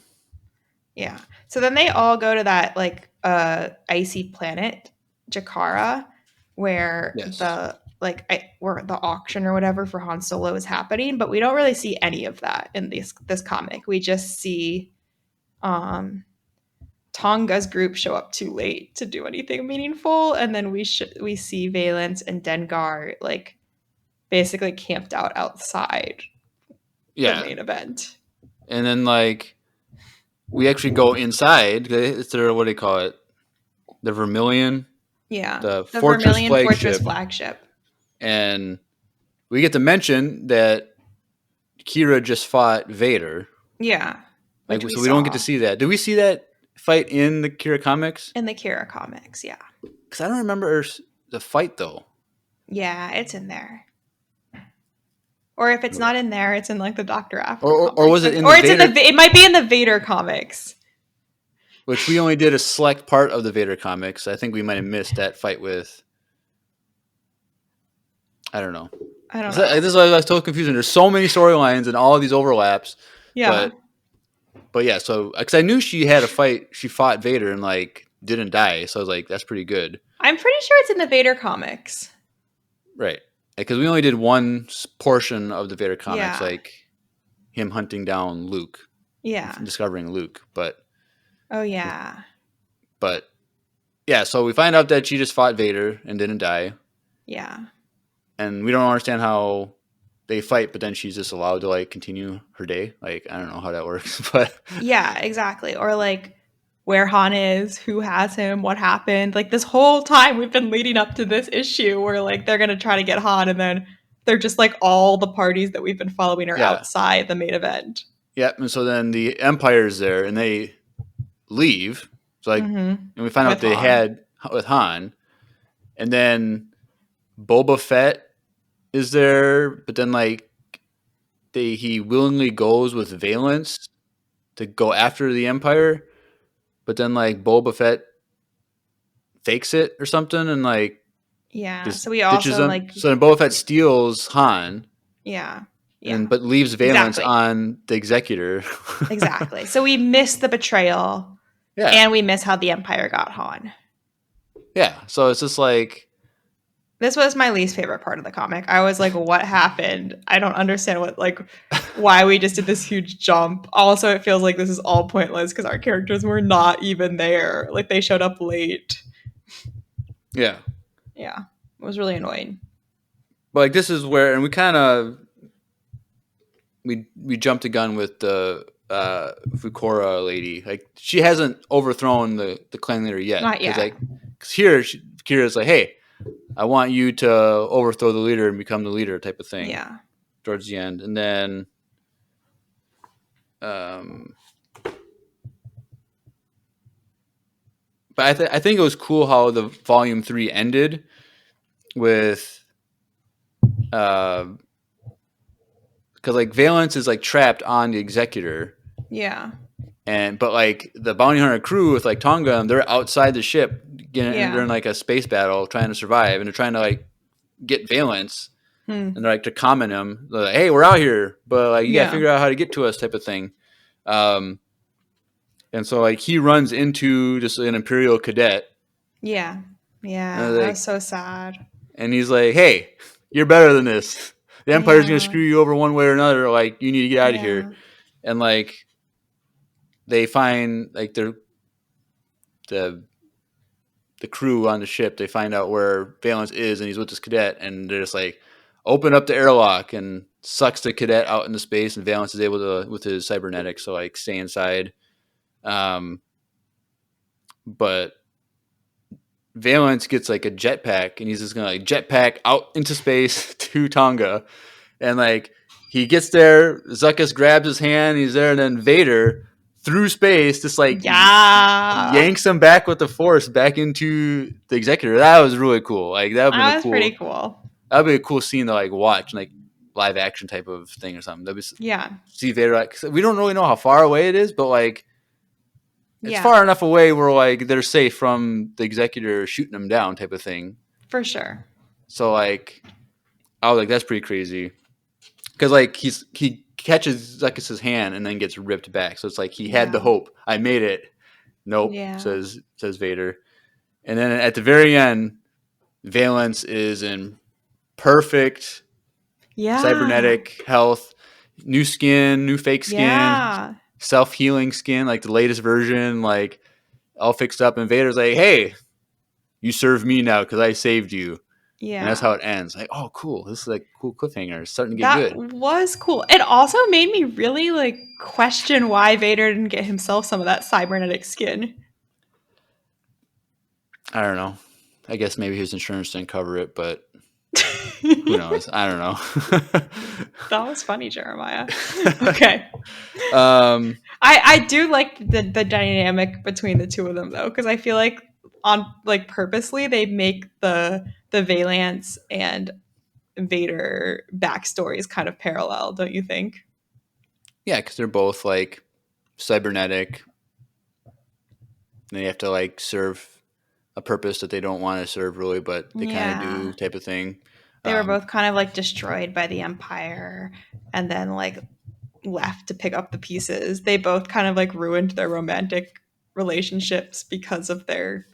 [SPEAKER 2] Yeah. So then they all go to that like icy planet, Jakara, where
[SPEAKER 1] Yes.
[SPEAKER 2] where the auction or whatever for Han Solo is happening, but we don't really see any of that in this comic. We just see um Tonga's group show up too late to do anything meaningful, and then we see Valance and Dengar like basically camped out outside the
[SPEAKER 1] Yeah.
[SPEAKER 2] main event.
[SPEAKER 1] And then like we actually go inside. It's their, what do they call it? The Vermilion,
[SPEAKER 2] Yeah,
[SPEAKER 1] the
[SPEAKER 2] the
[SPEAKER 1] Fortress
[SPEAKER 2] Vermilion Fortress
[SPEAKER 1] flagship,
[SPEAKER 2] flagship.
[SPEAKER 1] and we get to mention that Kira just fought Vader.
[SPEAKER 2] Yeah,
[SPEAKER 1] Like,
[SPEAKER 2] which we
[SPEAKER 1] so we don't get to
[SPEAKER 2] saw
[SPEAKER 1] see that. Did we see that fight in the Kira comics?
[SPEAKER 2] in the Kira comics. Yeah,
[SPEAKER 1] Because I don't remember the fight though.
[SPEAKER 2] yeah, it's in there. Or if it's not in there, it's in like the Doctor Aphra
[SPEAKER 1] Or
[SPEAKER 2] comics,
[SPEAKER 1] was it in the
[SPEAKER 2] or it's in
[SPEAKER 1] Vader?
[SPEAKER 2] it might be in the Vader comics.
[SPEAKER 1] Which we only did a select part of the Vader comics. I think we might have missed that fight with. I don't know.
[SPEAKER 2] I don't
[SPEAKER 1] This
[SPEAKER 2] know.
[SPEAKER 1] is why I was totally confusing. There's so many storylines and all of these overlaps,
[SPEAKER 2] Yeah,
[SPEAKER 1] but yeah. So because I knew she had a fight, she fought Vader and like didn't die. So I was like, that's pretty good,
[SPEAKER 2] I'm pretty sure it's in the Vader comics.
[SPEAKER 1] right? Because we only did one portion of the Vader comics,
[SPEAKER 2] Yeah,
[SPEAKER 1] like him hunting down Luke,
[SPEAKER 2] yeah.
[SPEAKER 1] discovering Luke.
[SPEAKER 2] Oh yeah,
[SPEAKER 1] But yeah, so we find out that she just fought Vader and didn't die,
[SPEAKER 2] yeah.
[SPEAKER 1] and we don't understand how they fight, but then she's just allowed to like continue her day. Like, I don't know how that works, but
[SPEAKER 2] Yeah, exactly. Or like where Han is, who has him, what happened. Like this whole time we've been leading up to this issue where like they're gonna try to get Han and then they're just like all the parties that we've been following are
[SPEAKER 1] yeah,
[SPEAKER 2] outside the main event.
[SPEAKER 1] yep. And so then the Empire's there, and they leave. So like,
[SPEAKER 2] Mm-hmm.
[SPEAKER 1] and we find out
[SPEAKER 2] With
[SPEAKER 1] they
[SPEAKER 2] Han.
[SPEAKER 1] had with Han, and then Boba Fett is there, but then like he willingly goes with Valance to go after the Empire, but then like Boba Fett fakes it or something, and like
[SPEAKER 2] Yeah.
[SPEAKER 1] just
[SPEAKER 2] So we
[SPEAKER 1] ditches
[SPEAKER 2] also
[SPEAKER 1] them.
[SPEAKER 2] like
[SPEAKER 1] So then Boba Fett steals Han,
[SPEAKER 2] yeah.
[SPEAKER 1] and
[SPEAKER 2] Yeah.
[SPEAKER 1] but leaves Valance
[SPEAKER 2] Exactly.
[SPEAKER 1] on the Executor.
[SPEAKER 2] Exactly. So we miss the betrayal
[SPEAKER 1] Yeah,
[SPEAKER 2] and we miss how the Empire got Han.
[SPEAKER 1] yeah. So it's just like
[SPEAKER 2] This was my least favorite part of the comic. I was like, what happened? I don't understand why we just did this huge jump. Also, it feels like this is all pointless because our characters were not even there. Like, they showed up late.
[SPEAKER 1] Yeah.
[SPEAKER 2] Yeah. It was really annoying.
[SPEAKER 1] But like, this is where, and we kind of, we jumped the gun with the Fukora lady. Like, she hasn't overthrown the clan leader yet.
[SPEAKER 2] Not yet.
[SPEAKER 1] Because here, Kira's like, hey, I want you to overthrow the leader and become the leader type of thing.
[SPEAKER 2] Yeah.
[SPEAKER 1] Towards the end. And then but I think it was cool how the volume 3 ended with because like Valence is like trapped on the Executor.
[SPEAKER 2] Yeah.
[SPEAKER 1] But like the bounty hunter crew with like Tonga, they're outside the ship they're in like a space battle trying to survive, and they're trying to like get Valence, and they're like to comment him. They're like, hey, we're out here, but like you gotta figure out how to get to us type of thing. And so like he runs into just an Imperial cadet.
[SPEAKER 2] Yeah. Yeah. That was so sad.
[SPEAKER 1] And he's like, hey, you're better than this. The Empire's gonna screw you over one way or another. Like, you need to get out of here. And like they find like the crew on the ship, they find out where Valence is, and he's with this cadet, and they're just like, open up the airlock, and sucks the cadet out into space, and Valence is able to, with his cybernetics, to like stay inside. But Valence gets like a jetpack, and he's just gonna like jetpack out into space to Tonga, and like he gets there, Zuckuss grabs his hand, he's there, and then Vader through space just like yanks him back with the Force back into the Executor. That was really cool. Like that was
[SPEAKER 2] pretty cool.
[SPEAKER 1] That would be a cool scene to like watch, like live action type of thing or something. That'd be, see Vader. Like, we don't really know how far away it is, but like it's far enough away where like they're safe from the Executor shooting them down type of thing.
[SPEAKER 2] For sure.
[SPEAKER 1] So like I was like, that's pretty crazy, because like he catches Zuckuss's hand and then gets ripped back. So it's like he had the hope. I made it. Nope, says Vader. And then at the very end, Valence is in perfect cybernetic health, new skin, new fake skin, self-healing skin, like the latest version, like all fixed up. And Vader's like, hey, you serve me now because I saved you. Yeah. And that's how it ends. Like, oh, cool. This is like a cool cliffhanger. It's starting to get good.
[SPEAKER 2] That was cool. It also made me really like question why Vader didn't get himself some of that cybernetic skin.
[SPEAKER 1] I don't know. I guess maybe his insurance didn't cover it, but who knows? I don't know.
[SPEAKER 2] That was funny, Jeremiah. Okay. I do like the dynamic between the two of them though, because I feel like on like purposely they make the Valance and Vader backstories kind of parallel, don't you think?
[SPEAKER 1] Yeah, because they're both like cybernetic. They have to like serve a purpose that they don't want to serve really, but they kind of do type of thing.
[SPEAKER 2] They were both kind of like destroyed by the Empire and then like left to pick up the pieces. They both kind of like ruined their romantic relationships because of their,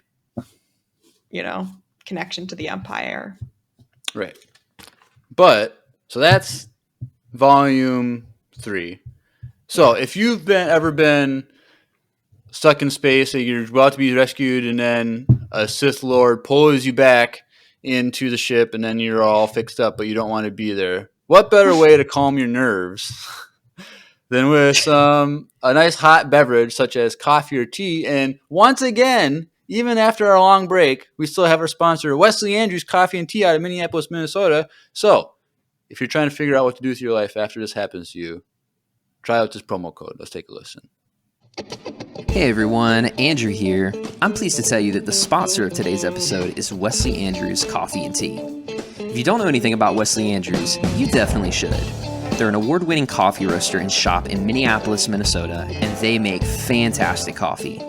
[SPEAKER 2] connection to the Empire.
[SPEAKER 1] Right. But so that's volume 3. So if you've ever been stuck in space, and you're about to be rescued, and then a Sith Lord pulls you back into the ship, and then you're all fixed up, but you don't want to be there. What better way to calm your nerves than with a nice hot beverage such as coffee or tea? And once again, even after our long break, we still have our sponsor, Wesley Andrews Coffee and Tea out of Minneapolis, Minnesota. So if you're trying to figure out what to do with your life after this happens to you, try out this promo code. Let's take a listen.
[SPEAKER 3] Hey everyone, Andrew here. I'm pleased to tell you that the sponsor of today's episode is Wesley Andrews Coffee and Tea. If you don't know anything about Wesley Andrews, you definitely should. They're an award-winning coffee roaster and shop in Minneapolis, Minnesota, and they make fantastic coffee.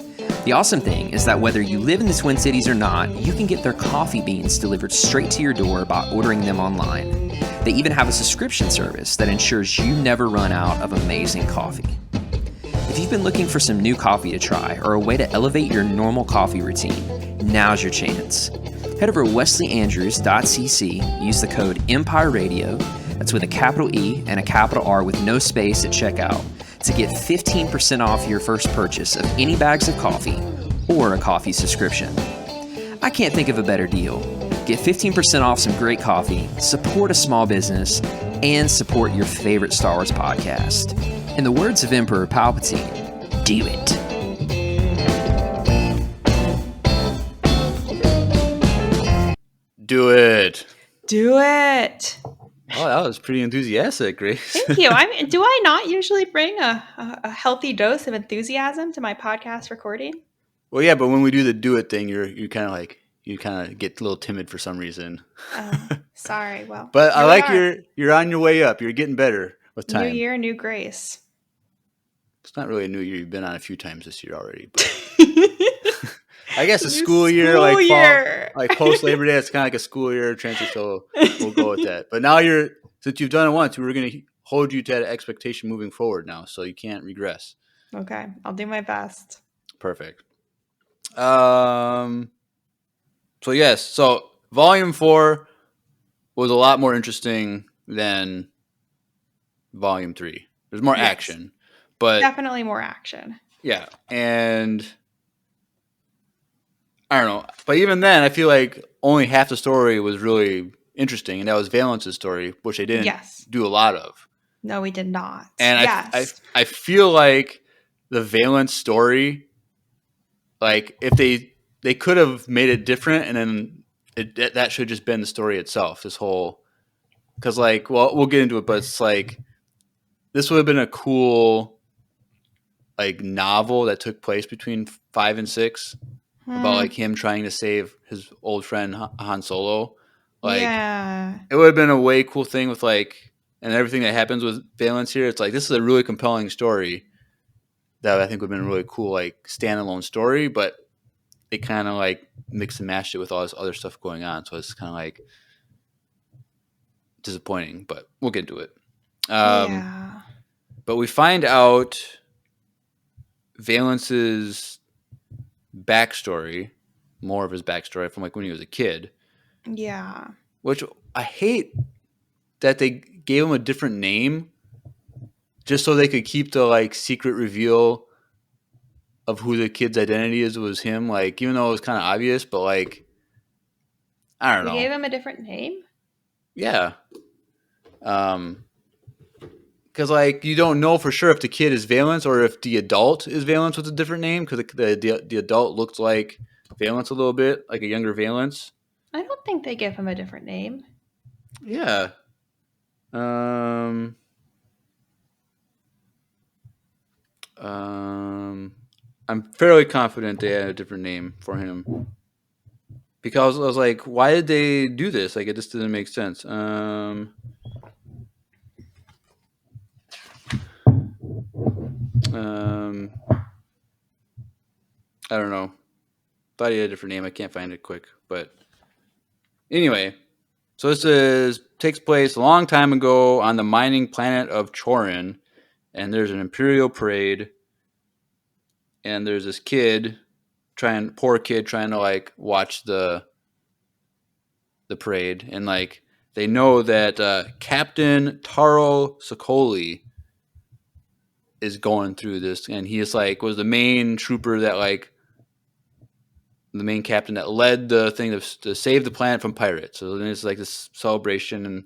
[SPEAKER 3] The awesome thing is that whether you live in the Twin Cities or not, you can get their coffee beans delivered straight to your door by ordering them online. They even have a subscription service that ensures you never run out of amazing coffee. If you've been looking for some new coffee to try or a way to elevate your normal coffee routine, now's your chance. head over to wesleyandrews.cc, use the code Empire Radio, that's with a capital E and a capital R with no space at checkout, to get 15% off your first purchase of any bags of coffee or a coffee subscription. I can't think of a better deal. Get 15% off some great coffee, support a small business, and support your favorite Star Wars podcast. In the words of Emperor Palpatine, do it.
[SPEAKER 1] Do it.
[SPEAKER 2] Do it.
[SPEAKER 1] Oh, that was pretty enthusiastic, Grace.
[SPEAKER 2] Thank you. I mean, do I not usually bring a healthy dose of enthusiasm to my podcast recording?
[SPEAKER 1] Well, yeah, but when we do the do it thing, you kind of get a little timid for some reason.
[SPEAKER 2] Sorry. Well,
[SPEAKER 1] but I like you're on your way up. You're getting better with time.
[SPEAKER 2] New year, new grace.
[SPEAKER 1] It's not really a new year. You've been on a few times this year already. But I guess a school year, like post Labor Day, it's kind of like a school year transit. So we'll go with that. But now since you've done it once, we're going to hold you to that expectation moving forward now, so you can't regress.
[SPEAKER 2] Okay, I'll do my best.
[SPEAKER 1] Perfect. So yes, so Volume 4 was a lot more interesting than Volume 3. There's more action, but
[SPEAKER 2] definitely more action.
[SPEAKER 1] Yeah, and I don't know, but even then, I feel like only half the story was really interesting, and that was Valence's story, which they didn't do a lot of.
[SPEAKER 2] No, we did not.
[SPEAKER 1] And I feel like the Valence story, like if they could have made it different, and then that should have just been the story itself. This whole, because like, well, we'll get into it, but it's like this would have been a cool like novel that took place between 5 and 6 about like him trying to save his old friend Han Solo. Like, it would have been a way cool thing with like, and everything that happens with Valence here. It's like this is a really compelling story that I think would have been a really cool like standalone story, but they kind of like mixed and matched it with all this other stuff going on. So it's kind of like disappointing, but we'll get into it. But we find out Valence's backstory, more of his backstory from like when he was a kid.
[SPEAKER 2] Yeah.
[SPEAKER 1] Which I hate that they gave him a different name just so they could keep the like secret reveal of who the kid's identity was him. Like, even though it was kind of obvious, but like, I don't know.
[SPEAKER 2] They gave him a different name?
[SPEAKER 1] Yeah. Because like you don't know for sure if the kid is Valence or if the adult is Valence with a different name, because the adult looked like Valence a little bit, like a younger Valence.
[SPEAKER 2] I don't think they give him a different name.
[SPEAKER 1] Yeah. I'm fairly confident they had a different name for him. Because I was like, why did they do this? Like, it just didn't make sense. I don't know. Thought he had a different name. I can't find it quick. But anyway, so this takes place a long time ago on the mining planet of Chorin, and there's an Imperial parade, and there's this poor kid trying to like watch the parade, and like they know that Captain Taro Sokoli is going through this, and he is like was the main trooper that like the main captain that led the thing to save the planet from pirates. So then it's like this celebration, and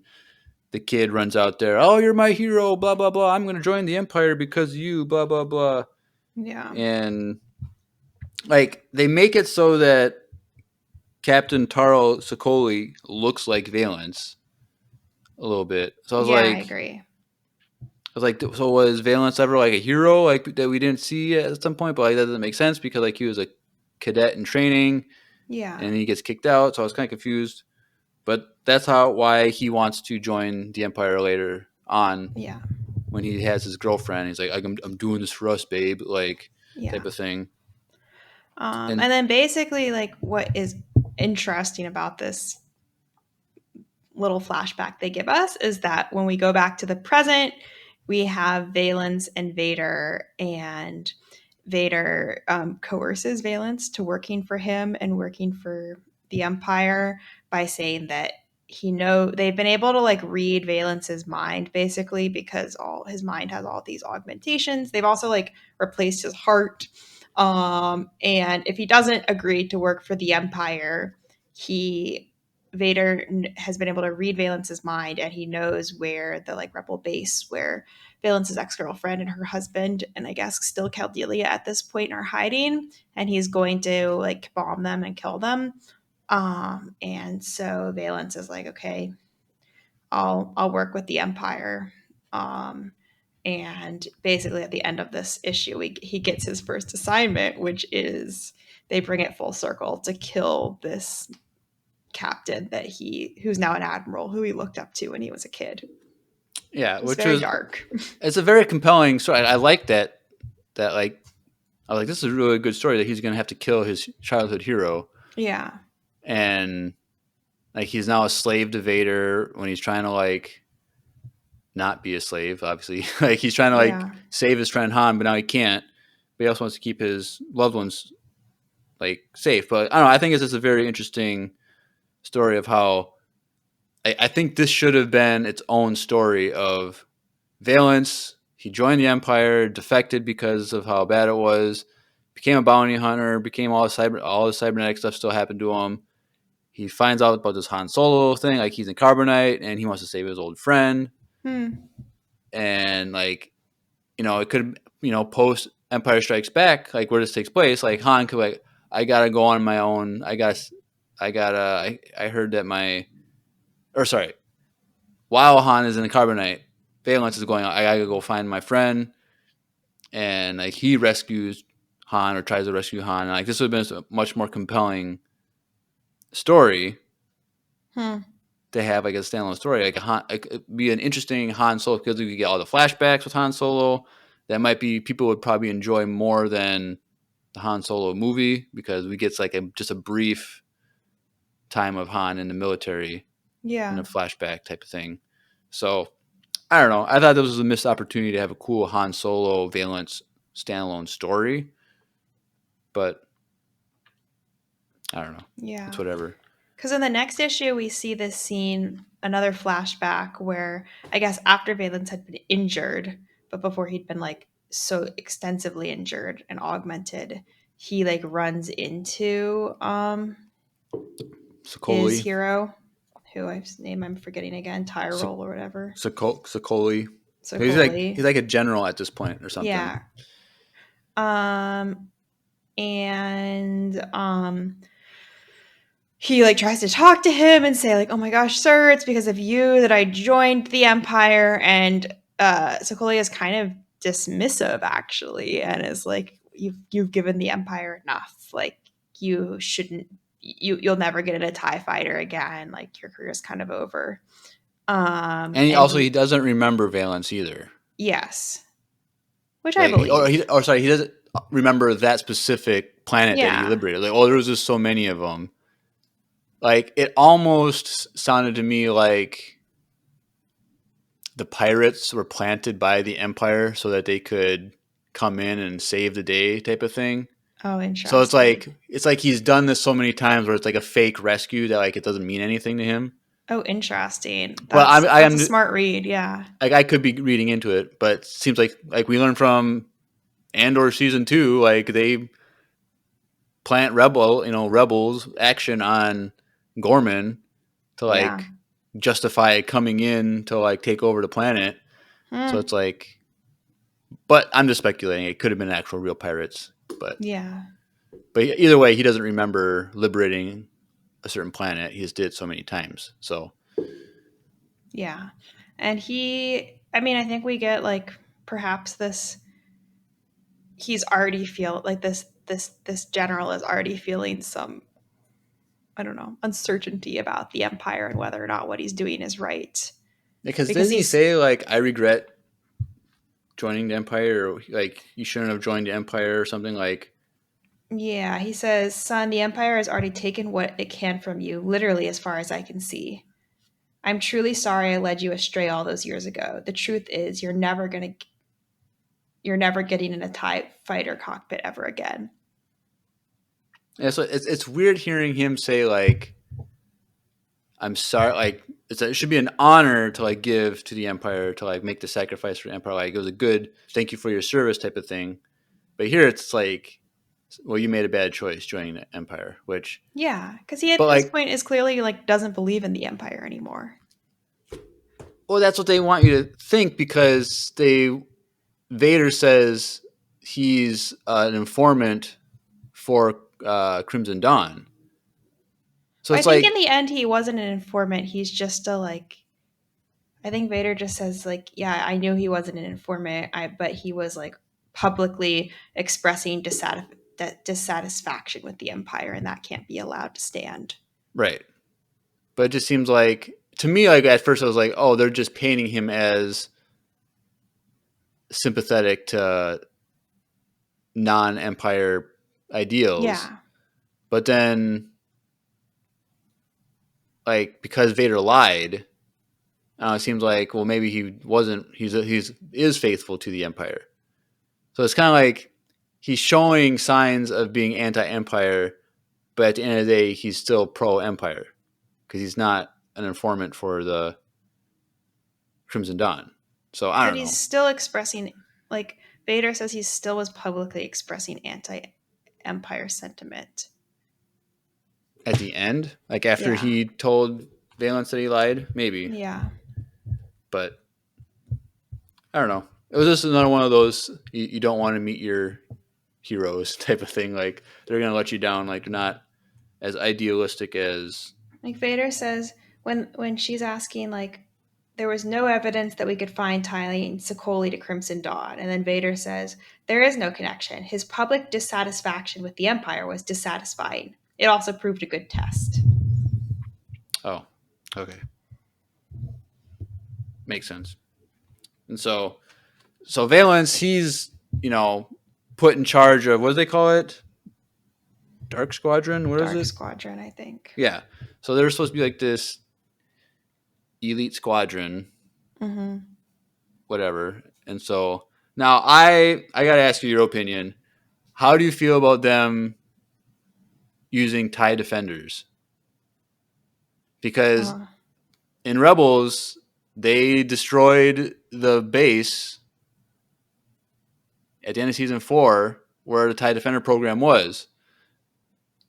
[SPEAKER 1] the kid runs out there. Oh, you're my hero, blah, blah, blah. I'm going to join the Empire because of you, blah, blah, blah.
[SPEAKER 2] Yeah.
[SPEAKER 1] And like they make it so that Captain Taro Sokoli looks like Valence a little bit. So I was like,
[SPEAKER 2] I agree.
[SPEAKER 1] I was like, so was Valence ever like a hero like that we didn't see at some point? But like that doesn't make sense because like he was a cadet in training, and he gets kicked out, so I was kind of confused, but that's why he wants to join the Empire later on. When he has his girlfriend, he's like, I'm doing this for us, babe, like type of thing.
[SPEAKER 2] And then basically like what is interesting about this little flashback they give us is that when we go back to the present, we have Valence and Vader, and Vader coerces Valence to working for him and working for the Empire by saying that they've been able to like read Valence's mind basically because all his mind has all these augmentations. They've also like replaced his heart. And if he doesn't agree to work for the Empire, Vader has been able to read Valence's mind, and he knows where the like rebel base where Valence's ex-girlfriend and her husband, and I guess still Caldelia at this point, are hiding, and he's going to like bomb them and kill them. And so Valence is like, okay, I'll work with the Empire. And basically at the end of this issue, he gets his first assignment, which is they bring it full circle to kill this captain who's now an admiral who he looked up to when he was a kid.
[SPEAKER 1] Yeah,
[SPEAKER 2] which was dark.
[SPEAKER 1] It's a very compelling story. I like that. Like, I was like, this is a really good story that he's going to have to kill his childhood hero.
[SPEAKER 2] Yeah.
[SPEAKER 1] And like he's now a slave to Vader when he's trying to like not be a slave, obviously. Like he's trying to like save his friend Han, but now he can't. But he also wants to keep his loved ones like safe. But I don't know. I think it's just a very interesting story of how I think this should have been its own story of Valence. He joined the Empire, defected because of how bad it was, became a bounty hunter, became all the cybernetic stuff still happened to him. He finds out about this Han Solo thing, like he's in carbonite, and he wants to save his old friend. And like, it could, post Empire Strikes Back, like where this takes place, like Han could like, I gotta go on my own. I heard that while Han is in the carbonite, Valence is going out. I gotta go find my friend, and like he rescues Han or tries to rescue Han. And, like this would have been a much more compelling story to have like a standalone story. Like it'd be an interesting Han Solo because we could get all the flashbacks with Han Solo. That might be people would probably enjoy more than the Han Solo movie because we get like just a brief time of Han in the military, in a flashback type of thing. So I don't know. I thought this was a missed opportunity to have a cool Han Solo Valence standalone story, but I don't know.
[SPEAKER 2] Yeah,
[SPEAKER 1] it's whatever.
[SPEAKER 2] Because in the next issue, we see this scene, another flashback where I guess after Valence had been injured, but before he'd been like so extensively injured and augmented, he like runs into his hero, whose name I'm forgetting again, Tyrell or whatever.
[SPEAKER 1] Sokoli. He's like a general at this point or something.
[SPEAKER 2] Yeah. He like tries to talk to him and say like, oh my gosh, sir, it's because of you that I joined the Empire. And Sokoli is kind of dismissive actually, and is like, you've given the Empire enough. Like you shouldn't, you'll never get in a TIE fighter again. Like your career's kind of over.
[SPEAKER 1] And he doesn't remember Valence either.
[SPEAKER 2] Yes. Which I believe.
[SPEAKER 1] He doesn't remember that specific planet that he liberated. Like, there was just so many of them. Like, it almost sounded to me like the pirates were planted by the Empire so that they could come in and save the day type of thing.
[SPEAKER 2] Oh, interesting.
[SPEAKER 1] So it's like he's done this so many times where it's like a fake rescue that like it doesn't mean anything to him.
[SPEAKER 2] Oh, interesting.
[SPEAKER 1] That's
[SPEAKER 2] a smart read, yeah.
[SPEAKER 1] Like I could be reading into it, but it seems like we learned from Andor season 2, like they plant rebels action on Gorman to like justify coming in to like take over the planet. So it's like, but I'm just speculating. It could have been actual real pirates, but either way, he doesn't remember liberating a certain planet. He just did it so many times. So
[SPEAKER 2] yeah, and I think we get like perhaps this. He's already this general is already feeling some, I don't know, uncertainty about the Empire and whether or not what he's doing is right.
[SPEAKER 1] Because doesn't he say like, I regret joining the Empire, or like you shouldn't have joined the Empire or something like?
[SPEAKER 2] Yeah, he says, son, the Empire has already taken what it can from you, literally as far as I can see. I'm truly sorry I led you astray all those years ago. The truth is, you're never getting in a TIE fighter cockpit ever again.
[SPEAKER 1] Yeah, so it's weird hearing him say like, "I'm sorry." Like it should be an honor to like give to the Empire, to like make the sacrifice for the Empire. Like it was a good thank you for your service type of thing. But here it's like, well, you made a bad choice joining the Empire, which
[SPEAKER 2] because he at
[SPEAKER 1] but
[SPEAKER 2] this
[SPEAKER 1] like,
[SPEAKER 2] point is clearly like doesn't believe in the Empire anymore.
[SPEAKER 1] well, that's what they want you to think because Vader says he's an informant for Crimson Dawn. So
[SPEAKER 2] I
[SPEAKER 1] it's
[SPEAKER 2] think in
[SPEAKER 1] like,
[SPEAKER 2] the end he wasn't an informant. He's just a like. I think Vader just says like, yeah, I knew he wasn't an informant, but he was like publicly expressing dissatisfaction with the Empire, and that can't be allowed to stand.
[SPEAKER 1] right. But it just seems like, to me, like at first I was like, oh, they're just painting him as sympathetic to non-Empire ideals.
[SPEAKER 2] Yeah.
[SPEAKER 1] But then, like, because Vader lied, it seems like, well, maybe he wasn't. He is faithful to the Empire. So it's kind of like he's showing signs of being anti-Empire, but at the end of the day, he's still pro-Empire because he's not an informant for the Crimson Dawn. So I
[SPEAKER 2] But
[SPEAKER 1] don't
[SPEAKER 2] he's
[SPEAKER 1] know.
[SPEAKER 2] still expressing, like, Vader says he still was publicly expressing anti Empire sentiment.
[SPEAKER 1] At the end, like after
[SPEAKER 2] Yeah.
[SPEAKER 1] he told Valence that he lied, maybe.
[SPEAKER 2] Yeah.
[SPEAKER 1] But I don't know. It was just another one of those you don't want to meet your heroes type of thing. Like they're gonna let you down. Like they're not as idealistic as.
[SPEAKER 2] Like Vader says when she's asking like there was no evidence that we could find tying Sokoli to Crimson Dawn, and then Vader says there is no connection. His public dissatisfaction with the Empire was dissatisfying. It also proved a good test.
[SPEAKER 1] Oh, okay, makes sense. And so Valence, he's put in charge of, what do they call it? Dark Squadron? What is it?
[SPEAKER 2] Dark Squadron, I think.
[SPEAKER 1] Yeah. So they're supposed to be like this elite squadron, whatever. And so now I got to ask you your opinion. How do you feel about them using TIE Defenders? Because in Rebels, they destroyed the base at the end of season 4 where the TIE Defender program was.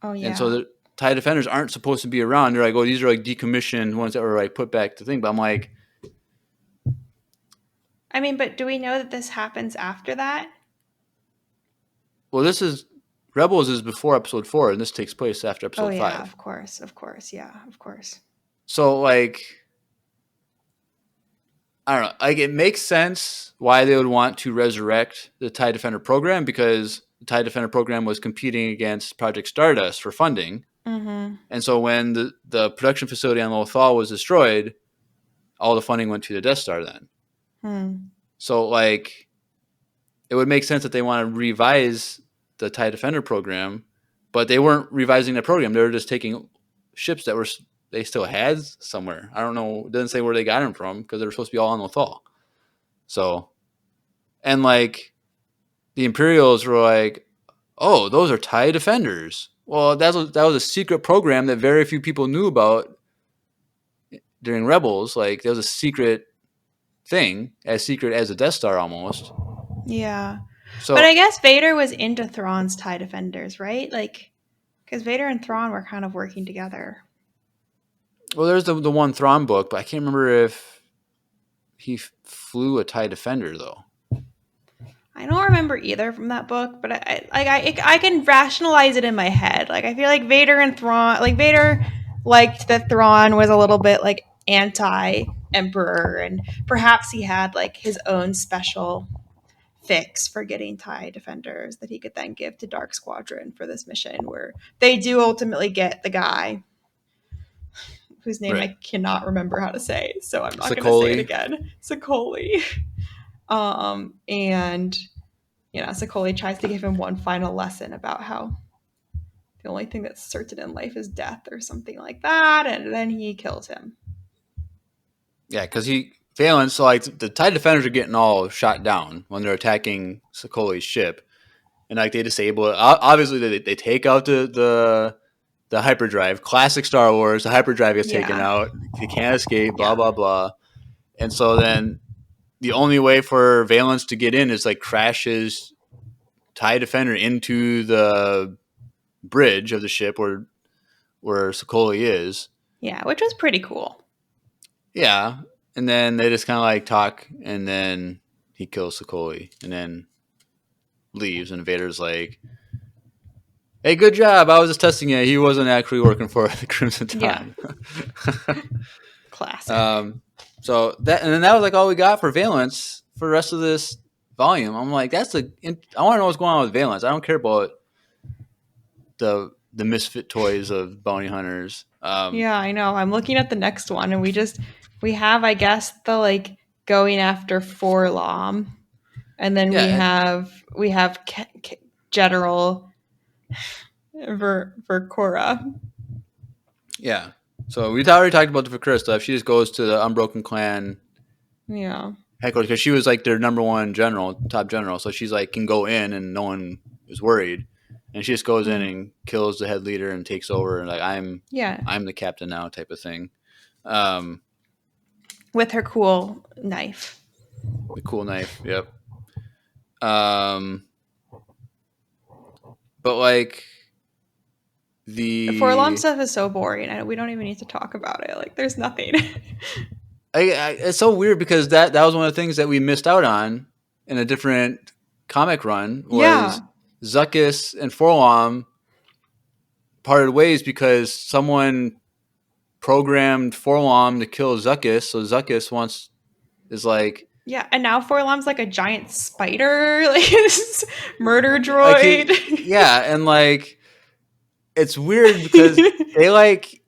[SPEAKER 2] Oh, yeah.
[SPEAKER 1] And so the TIE Defenders aren't supposed to be around. They're like, oh, these are like decommissioned ones that were like put back to thing. But I'm like,
[SPEAKER 2] I mean, but do we know that this happens after that?
[SPEAKER 1] well, this is Rebels is before episode 4, and this takes place after episode 5.
[SPEAKER 2] Of course, yeah, of course.
[SPEAKER 1] So like, I don't know. Like it makes sense why they would want to resurrect the TIE Defender program because the TIE Defender program was competing against Project Stardust for funding. And so when the production facility on Lothal was destroyed, all the funding went to the Death Star then. So like, it would make sense that they want to revise the TIE Defender program, but they weren't revising the program. They were just taking ships that they still had somewhere. I don't know. It doesn't say where they got them from because they were supposed to be all on Lothal. So, and like the Imperials were like, oh, those are TIE Defenders. Well, that was a secret program that very few people knew about during Rebels. Like, there was a secret thing, as secret as a Death Star almost.
[SPEAKER 2] Yeah.
[SPEAKER 1] So,
[SPEAKER 2] but I guess Vader was into Thrawn's TIE Defenders, right? Like, because Vader and Thrawn were kind of working together.
[SPEAKER 1] Well, there's the one Thrawn book, but I can't remember if he flew a TIE Defender, though.
[SPEAKER 2] I don't remember either from that book, but I can rationalize it in my head. Like I feel like Vader and Thrawn, like Vader liked that Thrawn was a little bit like anti-Emperor, and perhaps he had like his own special fix for getting TIE Defenders that he could then give to Dark Squadron for this mission, where they do ultimately get the guy whose name I cannot remember how to say, so I'm not going to say it again. Sokoli. And Sokoli tries to give him one final lesson about how the only thing that's certain in life is death or something like that, and then he kills him.
[SPEAKER 1] Yeah, because Valence, so like the TIE Defenders are getting all shot down when they're attacking Sokoli's ship, and like they disable it. Obviously, they take out the hyperdrive. Classic Star Wars. The hyperdrive gets taken out. They can't escape. Blah blah blah. And so then the only way for Valance to get in is like crash his TIE Defender into the bridge of the ship where Sokoli is.
[SPEAKER 2] Yeah, which was pretty cool.
[SPEAKER 1] Yeah, and then they just kind of like talk, and then he kills Sokoli, and then leaves, and Vader's like, "Hey, good job! I was just testing it. He wasn't actually working for the Crimson Tide."
[SPEAKER 2] Yeah. Classic.
[SPEAKER 1] So that, and then that was like all we got for Valance for the rest of this volume. I'm like, I want to know what's going on with Valance. I don't care about the misfit toys of bounty hunters.
[SPEAKER 2] Yeah, I know. I'm looking at the next one, and we have, I guess, the like going after Forlom, and then we have General Vercora.
[SPEAKER 1] Yeah. So we already talked about the Vercora stuff. She just goes to the Unbroken Clan.
[SPEAKER 2] Yeah.
[SPEAKER 1] Headquarters, because she was like their number one general, top general. So she's like can go in and no one is worried, and she just goes in and kills the head leader and takes over. And like I'm the captain now, type of thing.
[SPEAKER 2] With her cool knife.
[SPEAKER 1] The cool knife. Yep. But like the
[SPEAKER 2] Forlom stuff is so boring. We don't even need to talk about it. Like, there's nothing.
[SPEAKER 1] It's so weird because that was one of the things that we missed out on in a different comic run was Zuckuss and Forlom parted ways because someone programmed Forlom to kill Zuckuss, so Zuckuss is like
[SPEAKER 2] and now Forlom's like a giant spider, like murder droid.
[SPEAKER 1] And like it's weird because they like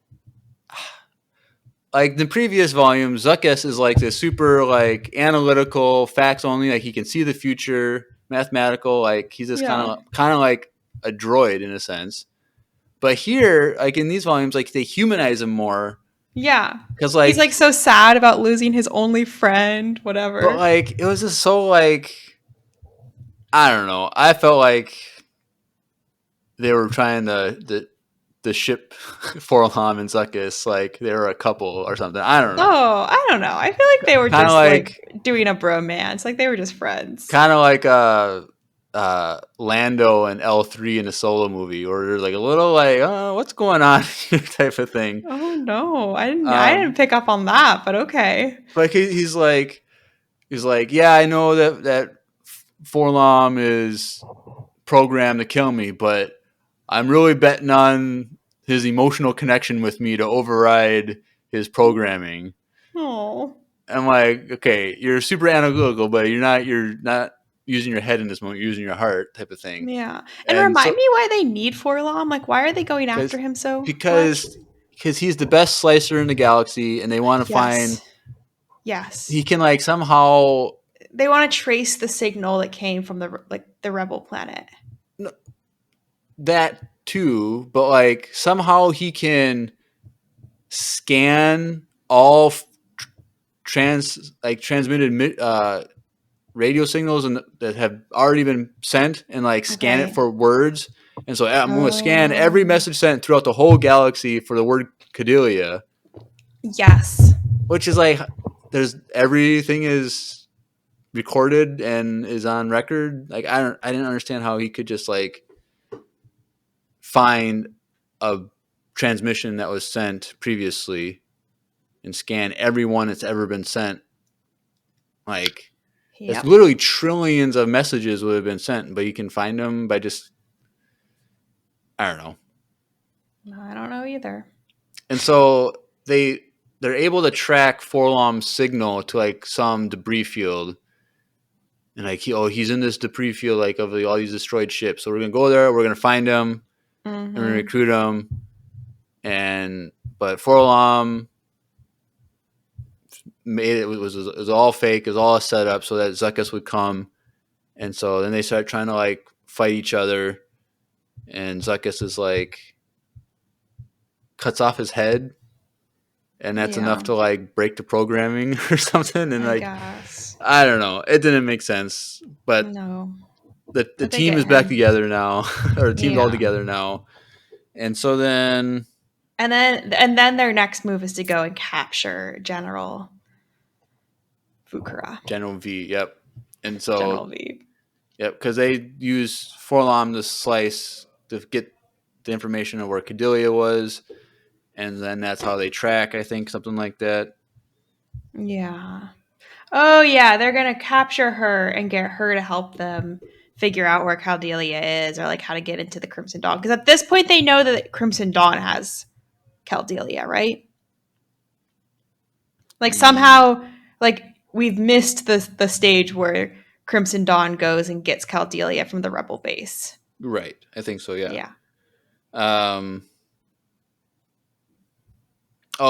[SPEAKER 1] the previous volume, Zuckuss is like this super like analytical, facts only, like he can see the future, mathematical, like he's just kind of like a droid in a sense. But here, like in these volumes, like they humanize him more.
[SPEAKER 2] Yeah,
[SPEAKER 1] because like
[SPEAKER 2] he's like so sad about losing his only friend, whatever.
[SPEAKER 1] But like it was just so like I don't know. I felt like they were trying to ship Forlom and Zuckuss like they were a couple or something. I don't know.
[SPEAKER 2] Oh, I don't know. I feel like they were kinda just like doing a bromance. Like they were just friends.
[SPEAKER 1] Kind of like Lando and L3 in a Solo movie, or they're like a little like, oh, what's going on here type of thing.
[SPEAKER 2] Oh no, I didn't pick up on that, but okay.
[SPEAKER 1] Like he's like, yeah, I know that Forlom is programmed to kill me, but I'm really betting on his emotional connection with me to override his programming.
[SPEAKER 2] Oh.
[SPEAKER 1] I'm like, okay, you're super analytical, but you're not using your head in this moment, you're using your heart type of thing.
[SPEAKER 2] Yeah. And remind me why they need Forlom. Like, why are they going after him so
[SPEAKER 1] because he's the best slicer in the galaxy, and they want to find...
[SPEAKER 2] Yes.
[SPEAKER 1] He can, like, somehow...
[SPEAKER 2] They want to trace the signal that came from the rebel planet.
[SPEAKER 1] No, that too, but, like, somehow he can scan all transmitted radio signals that have already been sent and like scan it for words. And so I'm going to scan every message sent throughout the whole galaxy for the word Cadelia.
[SPEAKER 2] Yes.
[SPEAKER 1] Which is like, everything is recorded and is on record. Like I didn't understand how he could just like find a transmission that was sent previously and scan every one that's ever been sent. Like, it's literally trillions of messages would have been sent, but you can find them by just, I don't know.
[SPEAKER 2] I don't know either.
[SPEAKER 1] And so they're able to track Forlom's signal to like some debris field. And like, he's in this debris field, like of all these destroyed ships. So we're going to go there. We're going to find him and we're going to recruit him. But Forlom made it was all fake. It was all set up so that Zuckuss would come. And so then they start trying to like fight each other. And Zuckuss is like, cuts off his head. And that's enough to like break the programming or something. And I don't know. It didn't make sense. But
[SPEAKER 2] no.
[SPEAKER 1] the team is back together now, or the team's all together now, and so then
[SPEAKER 2] their next move is to go and capture General Fukura.
[SPEAKER 1] General V, yep, and so
[SPEAKER 2] General V,
[SPEAKER 1] yep, because they use Forlom to slice to get the information of where Cordelia was, and then that's how they track. I think something like that.
[SPEAKER 2] Yeah. Oh yeah, they're gonna capture her and get her to help them figure out where Caldelia is, or like how to get into the Crimson Dawn. Because at this point, they know that Crimson Dawn has Caldelia, right? Like somehow, like we've missed the stage where Crimson Dawn goes and gets Caldelia from the Rebel base.
[SPEAKER 1] Right, I think so. Yeah.
[SPEAKER 2] Yeah.
[SPEAKER 1] Oh,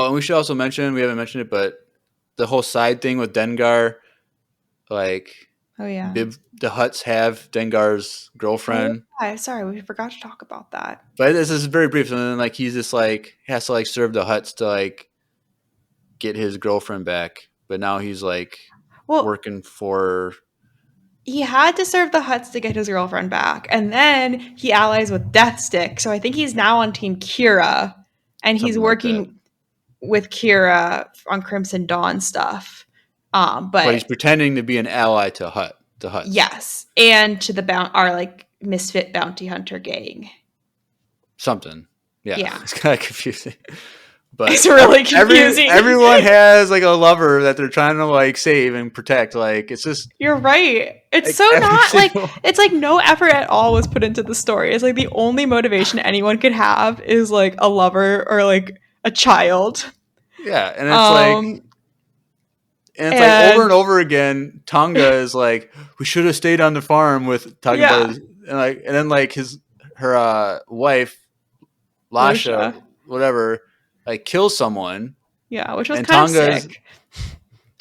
[SPEAKER 1] and we should also mention, we haven't mentioned it, but the whole side thing with Dengar, like,
[SPEAKER 2] oh yeah,
[SPEAKER 1] the Hutts have Dengar's girlfriend.
[SPEAKER 2] Oh, yeah. Sorry, we forgot to talk about that.
[SPEAKER 1] But this is very brief, and then like he's just like has to like serve the Hutts to like get his girlfriend back, but now he's like working for.
[SPEAKER 2] He had to serve the Hutts to get his girlfriend back, and then he allies with Deathstick. So I think he's now on Team Kira, and he's working with Kira on Crimson Dawn stuff. But
[SPEAKER 1] he's pretending to be an ally to Hutts.
[SPEAKER 2] Yes, and to our like misfit bounty hunter gang.
[SPEAKER 1] Something, yeah. It's kind of confusing. But
[SPEAKER 2] it's really confusing.
[SPEAKER 1] Everyone has like a lover that they're trying to like save and protect. Like it's just
[SPEAKER 2] you're right. It's like, so not like it's like no effort at all was put into the story. It's like the only motivation anyone could have is like a lover or like a child.
[SPEAKER 1] Yeah, and it's like over and over again. Tonga is like, we should have stayed on the farm with talking about his, and then like her wife, Lasha, whatever. Like kill someone.
[SPEAKER 2] Yeah, which was kind of sick.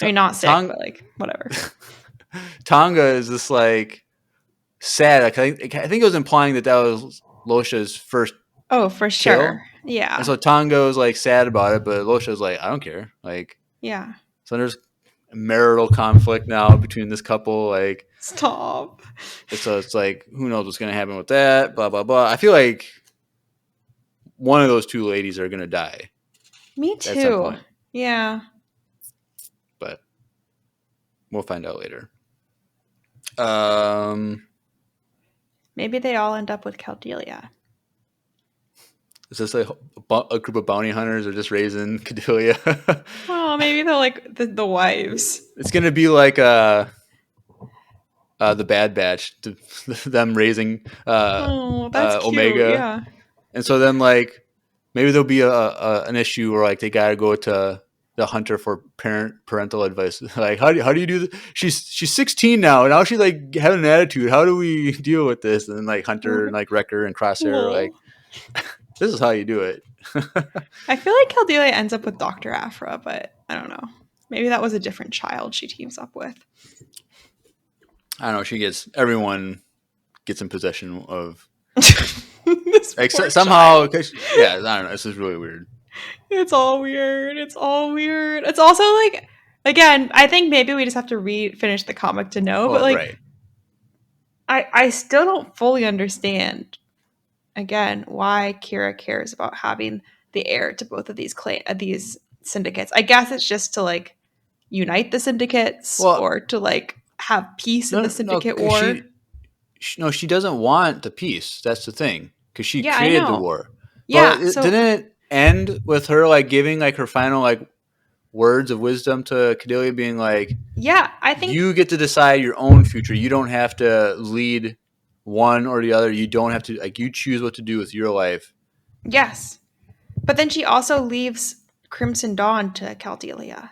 [SPEAKER 2] I mean, not sick, but like whatever.
[SPEAKER 1] Tonga is just like sad. Like, I think it was implying that was Losha's first.
[SPEAKER 2] Oh, for sure.
[SPEAKER 1] Kill.
[SPEAKER 2] Yeah.
[SPEAKER 1] And so Tonga was like sad about it, but Losha's like, I don't care. Like,
[SPEAKER 2] yeah.
[SPEAKER 1] So there's marital conflict now between this couple. Like,
[SPEAKER 2] stop.
[SPEAKER 1] So it's like, who knows what's gonna happen with that? Blah blah blah. I feel like one of those two ladies are gonna die.
[SPEAKER 2] Me too. Yeah.
[SPEAKER 1] But we'll find out later.
[SPEAKER 2] Maybe they all end up with Caldelia.
[SPEAKER 1] Is this like a group of bounty hunters are just raising Cordelia?
[SPEAKER 2] Oh, maybe they're like the wives.
[SPEAKER 1] It's gonna be like the Bad Batch, them raising
[SPEAKER 2] that's
[SPEAKER 1] Omega.
[SPEAKER 2] Cute, yeah.
[SPEAKER 1] And so then like maybe there'll be an issue where like they gotta go to the hunter for parental advice. Like how do you do this? She's 16 now, and now she's like having an attitude. How do we deal with this? And then like Hunter and like Wrecker and Crosshair are like, this is how you do it.
[SPEAKER 2] I feel like Caldelia ends up with Dr. Aphra, but I don't know. Maybe that was a different child she teams up with.
[SPEAKER 1] I don't know. Everyone gets in possession of.
[SPEAKER 2] Like
[SPEAKER 1] somehow, yeah, I don't know. This is really weird.
[SPEAKER 2] It's all weird. It's also like, again, I think maybe we just have to finish the comic to know, but like,
[SPEAKER 1] right.
[SPEAKER 2] I still don't fully understand, again, why Kira cares about having the heir to both of these syndicates. I guess it's just to like unite the syndicates or to like have peace in the syndicate war.
[SPEAKER 1] She doesn't want the peace. That's the thing. Because she created the war.
[SPEAKER 2] Yeah.
[SPEAKER 1] But didn't it end with her like giving like her final like words of wisdom to Cordelia, being like,
[SPEAKER 2] yeah, I think
[SPEAKER 1] you get to decide your own future. You don't have to lead one or the other. You don't have to, like, you choose what to do with your life.
[SPEAKER 2] Yes. But then she also leaves Crimson Dawn to Caldelia.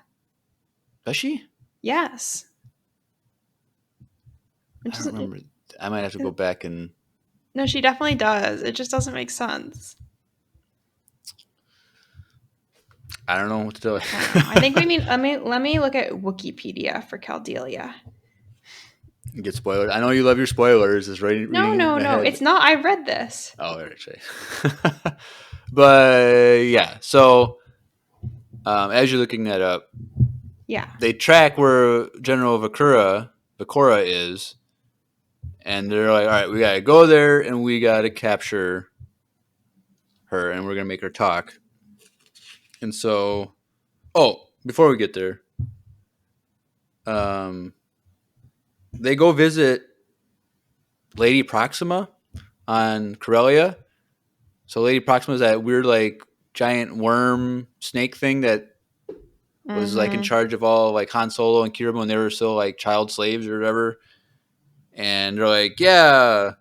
[SPEAKER 1] Does she?
[SPEAKER 2] Yes.
[SPEAKER 1] I don't remember. I might have to go back and.
[SPEAKER 2] No, she definitely does. It just doesn't make sense.
[SPEAKER 1] I don't know what to do.
[SPEAKER 2] I think we mean. Let me look at Wikipedia for Caldelia.
[SPEAKER 1] Get spoiled. I know you love your spoilers. Is right.
[SPEAKER 2] No. It's not. I read this.
[SPEAKER 1] Oh, actually. But yeah, so as you're looking that up,
[SPEAKER 2] yeah,
[SPEAKER 1] they track where General Vakura is, And they're like, all right, we got to go there and we got to capture her and we're going to make her talk. And so, before we get there, they go visit Lady Proxima on Corellia. So Lady Proxima is that weird, like, giant worm snake thing that was, like, in charge of all, like, Han Solo and Kira when they were still, like, child slaves or whatever. And they're like, yeah,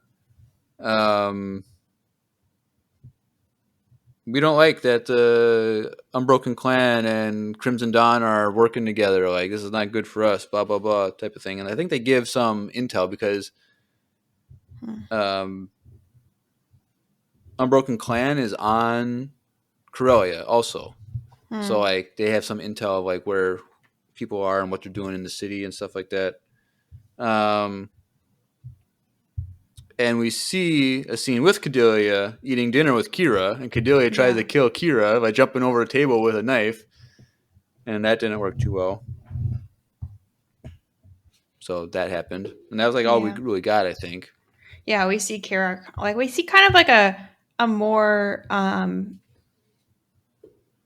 [SPEAKER 1] we don't like that the Unbroken Clan and Crimson Dawn are working together. Like, this is not good for us, blah, blah, blah, type of thing. And I think they give some intel because Unbroken Clan is on Corellia also. So, like, they have some intel of, like, where people are and what they're doing in the city and stuff like that. And we see a scene with Cordelia eating dinner with Kira, and Cordelia tries to kill Kira by jumping over a table with a knife, and that didn't work too well. So that happened, and that was like all we really got, I think.
[SPEAKER 2] Yeah, we see Kira, like we see kind of like a more I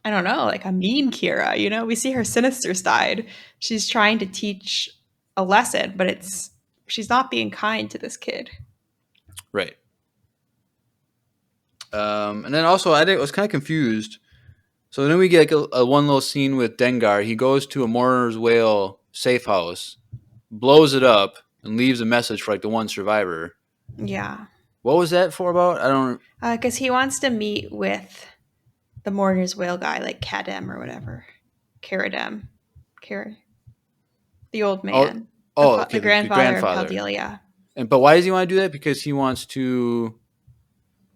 [SPEAKER 2] don't know, like a mean Kira. You know, we see her sinister side. She's trying to teach a lesson, but she's not being kind to this kid.
[SPEAKER 1] Right. And then also, I was kind of confused. So then we get like a one little scene with Dengar. He goes to a Mourner's Whale safe house, blows it up, and leaves a message for like the one survivor.
[SPEAKER 2] Yeah.
[SPEAKER 1] What was that for about? I don't.
[SPEAKER 2] Because he wants to meet with the Mourner's Whale guy, like Kadem or whatever. Karadem. The old man.
[SPEAKER 1] Okay,
[SPEAKER 2] the grandfather of Caldelia.
[SPEAKER 1] But why does he want to do that? Because he wants to.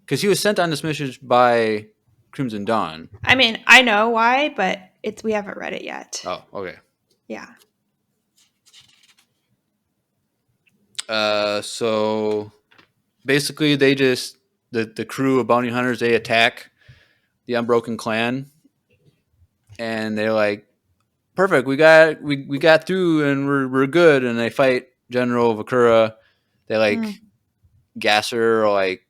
[SPEAKER 1] Because he was sent on this mission by Crimson Dawn.
[SPEAKER 2] I mean, I know why, but we haven't read it yet.
[SPEAKER 1] Oh, okay.
[SPEAKER 2] Yeah.
[SPEAKER 1] So basically, they just the crew of bounty hunters, they attack the Unbroken Clan, and they're like, "Perfect, we got through, and we're good." And they fight General Vakura. They like gas her or like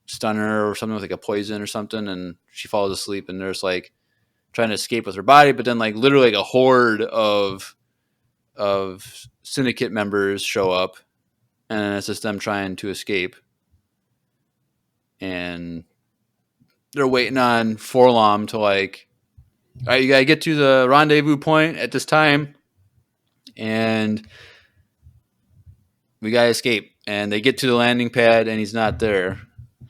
[SPEAKER 1] stun her or something with like a poison or something, and she falls asleep. And there's like trying to escape with her body, but then like literally like a horde of syndicate members show up, and it's just them trying to escape. And they're waiting on Forlom to like, all right, you gotta get to the rendezvous point at this time, and we gotta escape. And they get to the landing pad, and he's not there.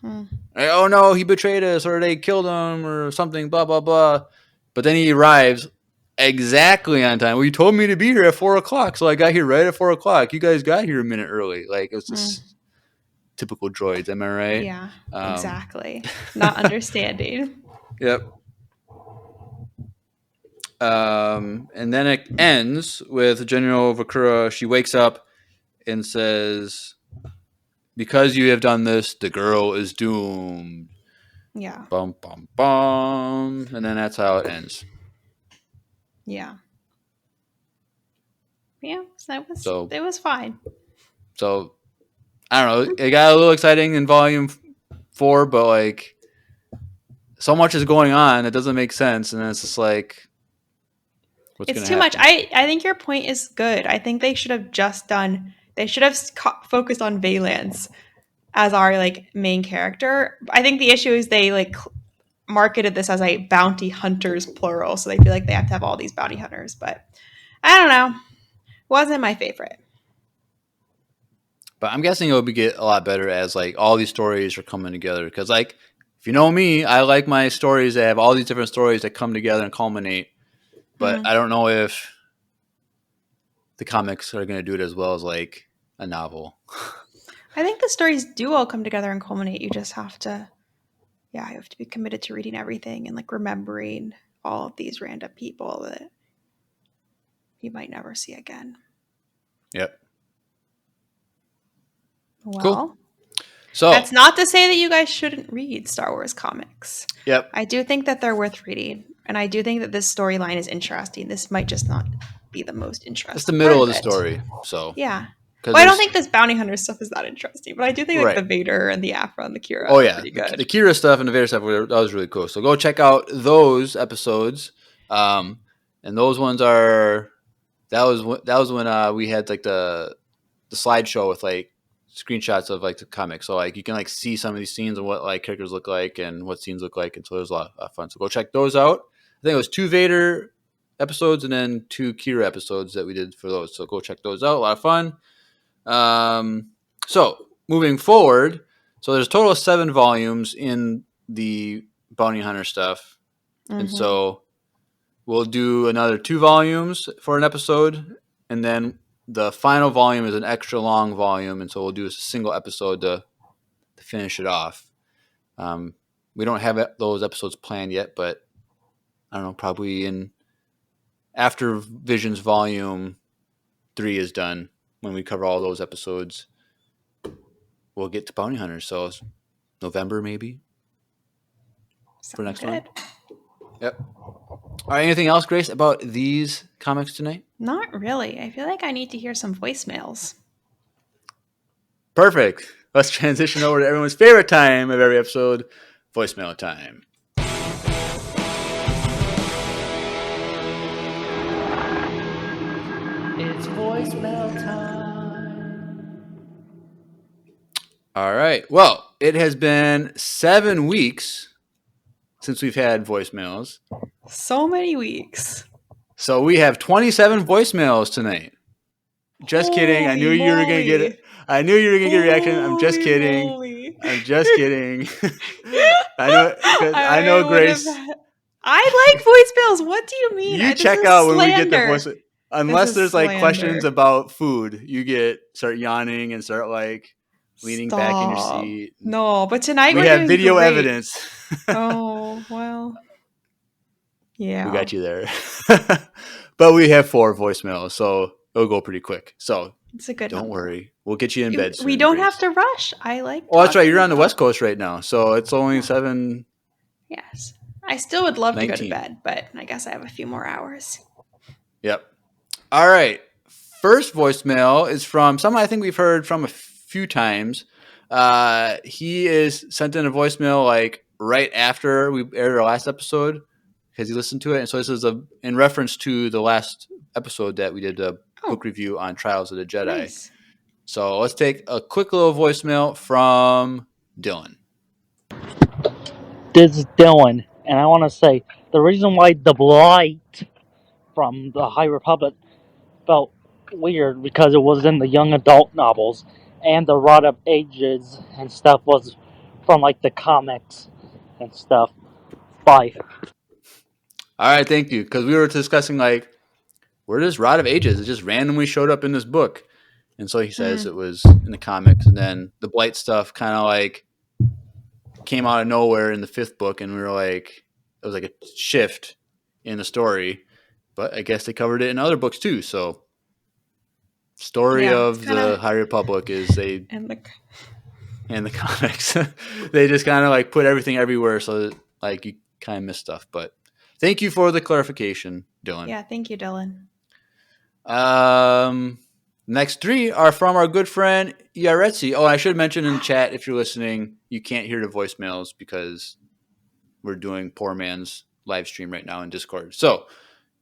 [SPEAKER 1] Like, oh no, he betrayed us, or they killed him, or something. Blah blah blah. But then he arrives exactly on time. Well, you told me to be here at 4:00, so I got here right at 4:00. You guys got here a minute early. Like, it was just typical droids. Am I right?
[SPEAKER 2] Yeah, exactly. Not understanding.
[SPEAKER 1] Yep. And then it ends with General Vakura. She wakes up and says, "Because you have done this, the girl is doomed."
[SPEAKER 2] Yeah.
[SPEAKER 1] Bum, bum, bum. And then that's how it ends.
[SPEAKER 2] Yeah. Yeah, so it was fine.
[SPEAKER 1] So, I don't know. It got a little exciting in Volume 4, but, like, so much is going on. It doesn't make sense. And then it's just like, what's going to happen?
[SPEAKER 2] It's too much. I think your point is good. I think they should have focused on Valance as our, like, main character. I think the issue is they, like, marketed this as a bounty hunters plural, so they feel like they have to have all these bounty hunters. But I don't know. Wasn't my favorite.
[SPEAKER 1] But I'm guessing it'll get a lot better as, like, all these stories are coming together. Because, like, if you know me, I like my stories that have all these different stories that come together and culminate. But I don't know if the comics are going to do it as well as, like, a novel.
[SPEAKER 2] I think the stories do all come together and culminate. You just have to, you have to be committed to reading everything and, like, remembering all of these random people that you might never see again.
[SPEAKER 1] Yep.
[SPEAKER 2] Well,
[SPEAKER 1] cool. So
[SPEAKER 2] that's not to say that you guys shouldn't read Star Wars comics.
[SPEAKER 1] Yep.
[SPEAKER 2] I do think that they're worth reading, and I do think that this storyline is interesting. This might just not be the most interesting.
[SPEAKER 1] It's the middle of the story, so
[SPEAKER 2] yeah. Well, I don't think this bounty hunter stuff is that interesting, but I do think like the Vader and the Aphra and the Kira are pretty good.
[SPEAKER 1] The Kira stuff and the Vader stuff, that was really cool. So go check out those episodes. And those ones are that was when we had like the slideshow with like screenshots of like the comic. So like you can like see some of these scenes and what like characters look like and what scenes look like, and so it was a lot of fun. So go check those out. I think it was 2 Vader episodes and then 2 Kira episodes that we did for those. So go check those out. A lot of fun. So moving forward, so there's a total of 7 volumes in the bounty hunter stuff. Mm-hmm. And so we'll do another 2 volumes for an episode. And then the final volume is an extra long volume. And so we'll do a single episode to finish it off. We don't have those episodes planned yet, but I don't know, probably after Visions Volume 3 is done, when we cover all those episodes, we'll get to Bounty Hunters. So it's November maybe for next one. Yep. All right. Anything else, Grace, about these comics tonight?
[SPEAKER 2] Not really. I feel like I need to hear some voicemails.
[SPEAKER 1] Perfect. Let's transition over to everyone's favorite time of every episode, voicemail time. It's voicemail time. All right. Well, it has been 7 weeks since we've had voicemails.
[SPEAKER 2] So many weeks.
[SPEAKER 1] So we have 27 voicemails tonight. Just kidding. I knew you were going to get it. I knew you were going to get a reaction. I'm just kidding. I'm just kidding. I know Grace.
[SPEAKER 2] I like voicemails. What do you mean?
[SPEAKER 1] You check out when we get the voicemail. Unless there's like questions about food, you start yawning and start like leaning back in your seat.
[SPEAKER 2] No, but tonight
[SPEAKER 1] we have video evidence.
[SPEAKER 2] Oh, well. Yeah.
[SPEAKER 1] We got you there. But we have 4 voicemails, so it'll go pretty quick. So
[SPEAKER 2] it's a good
[SPEAKER 1] don't
[SPEAKER 2] number.
[SPEAKER 1] Worry. We'll get you in bed soon.
[SPEAKER 2] We don't have to rush. I like
[SPEAKER 1] Oh, that's right. You're on the West Coast right now, so it's only 7.
[SPEAKER 2] Yes. I still would love 19. To go to bed, but I guess I have a few more hours.
[SPEAKER 1] Yep. All right. First voicemail is from someone I think we've heard from a few times. He is sent in a voicemail like right after we aired our last episode because he listened to it. And so this is in reference to the last episode that we did a book review on Trials of the Jedi.
[SPEAKER 2] Nice.
[SPEAKER 1] So let's take a quick little voicemail from Dylan.
[SPEAKER 4] This is Dylan, and I want to say the reason why the Blight from the High Republic felt weird because it was in the young adult novels, and the Rod of Ages and stuff was from like the comics and stuff. Bye.
[SPEAKER 1] All right, thank you. Because we were discussing like, where does Rod of Ages? It just randomly showed up in this book, and so he says it was in the comics, and then the Blight stuff kind of like came out of nowhere in the 5th book, and we were like, it was like a shift in the story, but I guess they covered it in other books too. So, story of the High Republic is and the comics. They just kind of like put everything everywhere, so that, like you kind of miss stuff. But thank you for the clarification, Dylan.
[SPEAKER 2] Yeah, thank you, Dylan.
[SPEAKER 1] Next 3 are from our good friend Yaretsi. Oh, I should mention in the chat, if you're listening, you can't hear the voicemails because we're doing poor man's live stream right now in Discord. So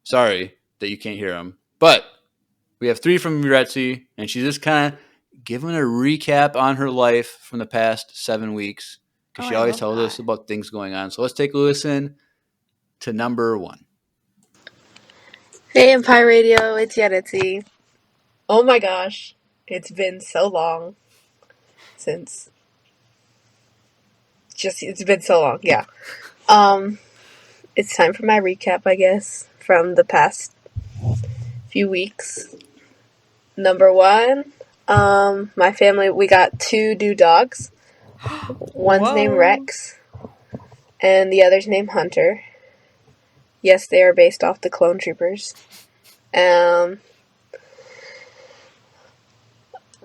[SPEAKER 1] sorry that you can't hear them. But we have 3 from Yaretsi, and she's just kind of giving a recap on her life from the past 7 weeks because she always tells us about things going on. So let's take a listen to number 1.
[SPEAKER 5] Hey, Empire Radio, it's Yaretsi. Oh my gosh, it's been so long since. It's been so long, yeah. It's time for my recap, I guess, from the past few weeks. Number 1, my family, we got 2 new dogs. One's named Rex, and the other's named Hunter. Yes, they are based off the Clone Troopers.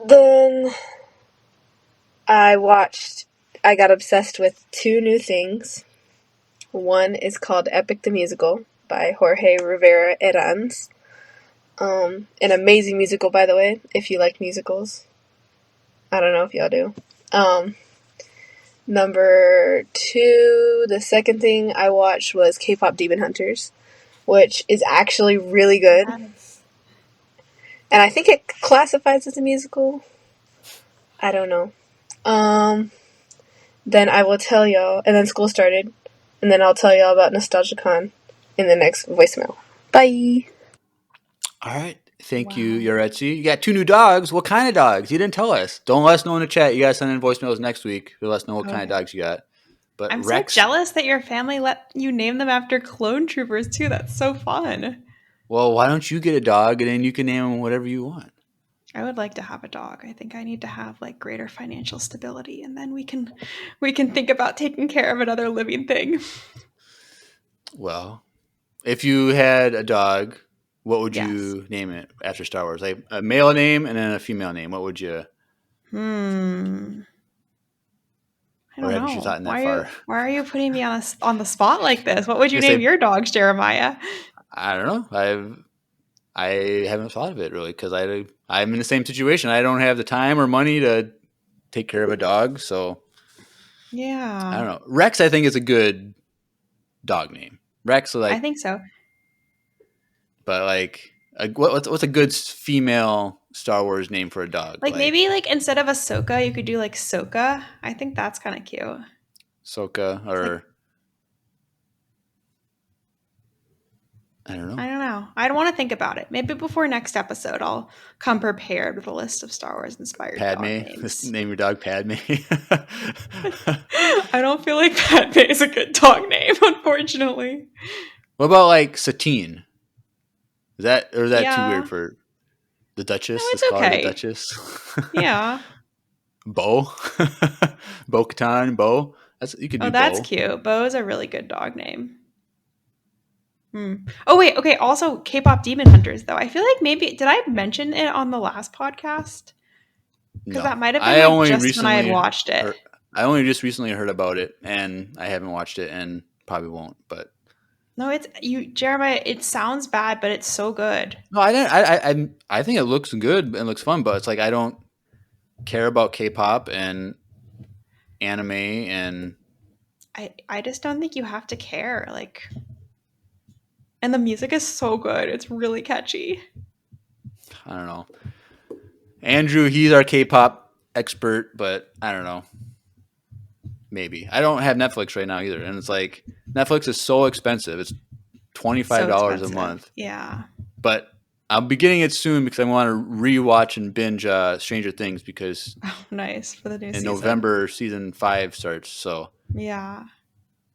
[SPEAKER 5] Then I got obsessed with 2 new things. One is called Epic the Musical by Jorge Rivera Herranz. An amazing musical, by the way, if you like musicals. I don't know if y'all do. Number 2, the second thing I watched was K-pop Demon Hunters, which is actually really good.
[SPEAKER 2] Yes.
[SPEAKER 5] And I think it classifies as a musical. I don't know. Then I will tell y'all, and then school started, and then I'll tell y'all about NostalgiaCon in the next voicemail. Bye!
[SPEAKER 1] All right. Thank you, Yaretsi. You got 2 new dogs. What kind of dogs? You didn't tell us. Don't let us know in the chat. You guys send in voicemails next week. Let us know what kind of dogs you got. But
[SPEAKER 2] I'm
[SPEAKER 1] Rex,
[SPEAKER 2] so jealous that your family let you name them after clone troopers too. That's so fun.
[SPEAKER 1] well, why don't you get a dog and then you can name them whatever you want?
[SPEAKER 2] I would like to have a dog. I think I need to have like greater financial stability, and then we can think about taking care of another living thing.
[SPEAKER 1] Well, if you had a dog, what would you name it after Star Wars? Like a male name and then a female name. What would you?
[SPEAKER 2] I don't
[SPEAKER 1] Or haven't you
[SPEAKER 2] know.
[SPEAKER 1] thought in that far?
[SPEAKER 2] Why are you putting me on the spot like this? What would you name your dogs, Jeremiah?
[SPEAKER 1] I don't know. I haven't thought of it really because I'm in the same situation. I don't have the time or money to take care of a dog, so
[SPEAKER 2] yeah,
[SPEAKER 1] I don't know. Rex, I think, is a good dog name. Rex, like
[SPEAKER 2] I think so.
[SPEAKER 1] But like, what's a good female Star Wars name for a dog?
[SPEAKER 2] Like maybe like instead of Ahsoka, you could do like Soka. I think that's kind of cute.
[SPEAKER 1] Soka or I don't
[SPEAKER 2] know. I'd want to think about it. Maybe before next episode, I'll come prepared with a list of Star Wars inspired dog names.
[SPEAKER 1] Name your dog Padme.
[SPEAKER 2] I don't feel like Padme is a good dog name, unfortunately.
[SPEAKER 1] What about like Satine? Is that too weird for the Duchess?
[SPEAKER 2] No, it's okay.
[SPEAKER 1] The Duchess.
[SPEAKER 2] Yeah.
[SPEAKER 1] Bo, Bo-Katan, Bo. You could do.
[SPEAKER 2] That's
[SPEAKER 1] Bo.
[SPEAKER 2] cute. Bo is a really good dog name. Oh wait, okay. Also, K-pop Demon Hunters, though. I feel like maybe did I mention it on the last podcast? Because that might have been just when I had watched it.
[SPEAKER 1] I only just recently heard about it, and I haven't watched it, and probably won't. But
[SPEAKER 2] no, it's you, Jeremiah. It sounds bad, but it's so good.
[SPEAKER 1] No, I didn't. I think it looks good and looks fun, but it's like I don't care about K-pop and anime, and
[SPEAKER 2] I just don't think you have to care. Like, and the music is so good. It's really catchy.
[SPEAKER 1] I don't know. Andrew, he's our K-pop expert, but I don't know. Maybe. I don't have Netflix right now either, and it's like Netflix is so expensive. It's $25 a month.
[SPEAKER 2] Yeah.
[SPEAKER 1] But I'll be getting it soon because I want to rewatch and binge Stranger Things because
[SPEAKER 2] nice for the new season.
[SPEAKER 1] In November, season 5 starts. So
[SPEAKER 2] yeah,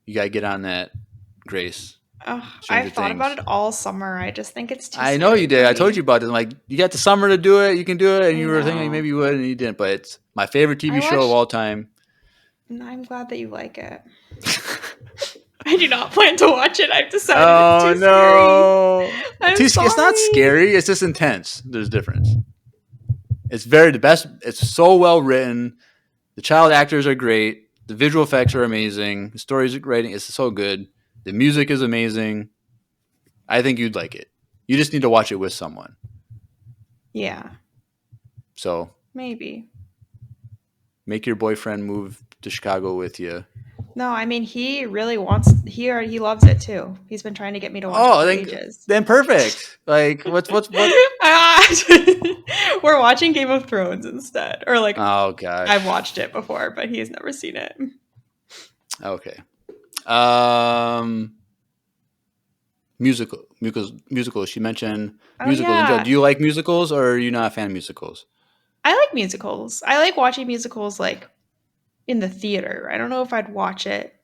[SPEAKER 1] you gotta get on that, Grace.
[SPEAKER 2] I've thought about it all summer. I just think it's too.
[SPEAKER 1] I know you did. I told you about it. I'm like, you got the summer to do it. You can do it, and you were thinking maybe you would, and you didn't. But it's my favorite TV show of all time.
[SPEAKER 2] I'm glad that you like it. I do not plan to watch it. I've decided it's too scary.
[SPEAKER 1] It's not scary. It's just intense. There's a difference. It's the best. It's so well written. The child actors are great. The visual effects are amazing. The story's writing is so good. The music is amazing. I think you'd like it. You just need to watch it with someone.
[SPEAKER 2] Yeah.
[SPEAKER 1] So
[SPEAKER 2] maybe
[SPEAKER 1] make your boyfriend move to Chicago with you.
[SPEAKER 2] No, I mean he really wants. He loves it too. He's been trying to get me to watch it for ages.
[SPEAKER 1] Then perfect. Like what?
[SPEAKER 2] We're watching Game of Thrones instead, or like.
[SPEAKER 1] Oh gosh,
[SPEAKER 2] I've watched it before, but he has never seen it.
[SPEAKER 1] Okay. Musicals. She mentioned musicals.
[SPEAKER 2] Yeah.
[SPEAKER 1] Do you like musicals, or are you not a fan of musicals?
[SPEAKER 2] I like musicals. I like watching musicals like in the theater. I don't know if I'd watch it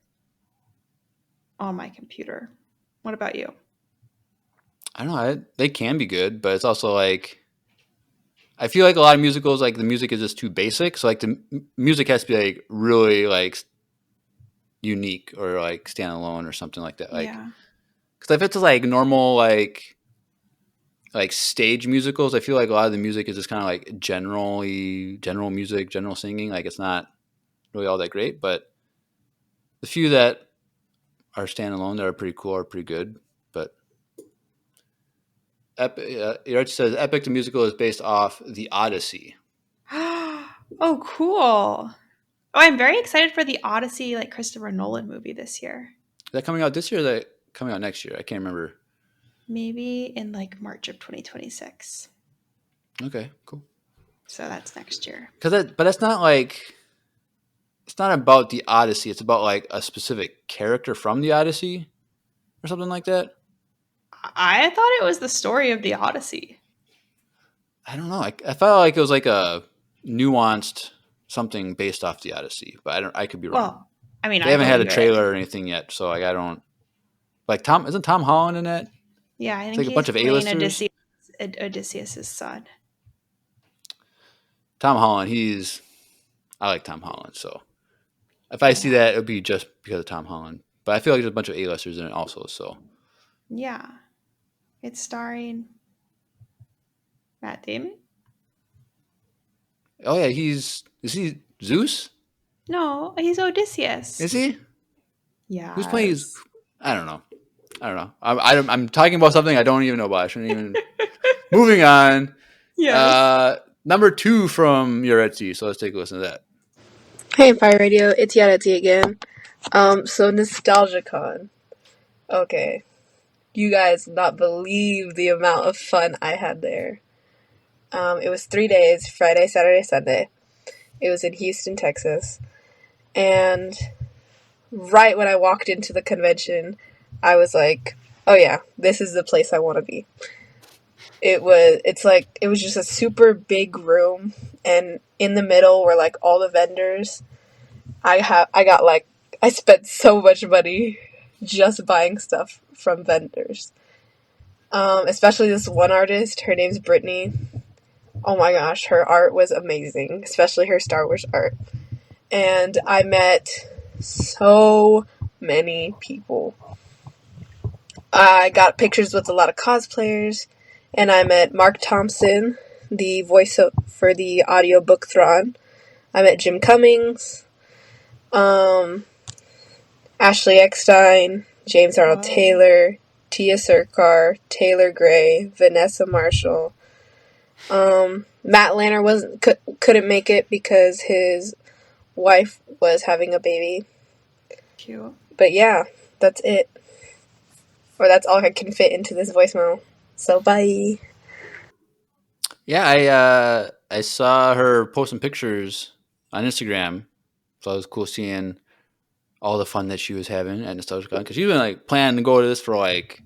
[SPEAKER 2] on my computer. What about you?
[SPEAKER 1] I don't know. They can be good, but it's also like I feel like a lot of musicals, like the music is just too basic. So like the music has to be like really like unique or like standalone or something like that. Like, because if it's like normal like stage musicals, I feel like a lot of the music is just kind of like general music, general singing. Like it's not really all that great, but the few that are standalone that are pretty cool are pretty good. But It says Epic the musical is based off the Odyssey.
[SPEAKER 2] Oh, cool. Oh, I'm very excited for the Odyssey, like Christopher Nolan movie this year.
[SPEAKER 1] Is that coming out this year or is that coming out next year? I can't remember.
[SPEAKER 2] Maybe in like March of 2026.
[SPEAKER 1] Okay, cool.
[SPEAKER 2] So that's next year.
[SPEAKER 1] But that's not like, it's not about the Odyssey. It's about like a specific character from the Odyssey or something like that.
[SPEAKER 2] I thought it was the story of the Odyssey.
[SPEAKER 1] I don't know. I felt like it was like a nuanced something based off the Odyssey, but I could be wrong.
[SPEAKER 2] Well, I mean,
[SPEAKER 1] they haven't had a trailer or anything yet, so like I don't like isn't Tom Holland in that?
[SPEAKER 2] Yeah, I think
[SPEAKER 1] it's like a bunch of A-listers.
[SPEAKER 2] Odysseus' son.
[SPEAKER 1] Tom Holland, I like Tom Holland, so if I see that, it would be just because of Tom Holland. But I feel like there's a bunch of A-listers in it also, so.
[SPEAKER 2] Yeah. It's starring Matt Damon?
[SPEAKER 1] Oh yeah, is he Zeus?
[SPEAKER 2] No, he's Odysseus.
[SPEAKER 1] Is he?
[SPEAKER 2] Yeah.
[SPEAKER 1] Who's playing? I don't know. I'm talking about something I don't even know about. I shouldn't even. Moving on.
[SPEAKER 2] Yes.
[SPEAKER 1] Number 2 from your Etsy. So let's take a listen to that.
[SPEAKER 5] Hey, Fire Radio. It's Etsy again. So NostalgiaCon. Okay. You guys will not believe the amount of fun I had there. It was 3 days, Friday, Saturday, Sunday. It was in Houston, Texas. And right when I walked into the convention, I was like, oh yeah, this is the place I want to be. It was just a super big room, and in the middle were like all the vendors. I spent so much money just buying stuff from vendors. Especially this one artist, her name's Brittany. Oh my gosh, her art was amazing, especially her Star Wars art. And I met so many people. I got pictures with a lot of cosplayers, and I met Mark Thompson, the voice for the audiobook Thrawn. I met Jim Cummings, Ashley Eckstein, James Arnold Taylor, Tia Serkar, Taylor Gray, Vanessa Marshall. Matt Lanner couldn't make it because his wife was having a baby.
[SPEAKER 2] Cute.
[SPEAKER 5] But yeah, that's it. Or that's all I can fit into this voicemail. So bye.
[SPEAKER 1] Yeah, I saw her posting pictures on Instagram, so it was cool seeing all the fun that she was having at NostalgiaCon, because she's been like planning to go to this for like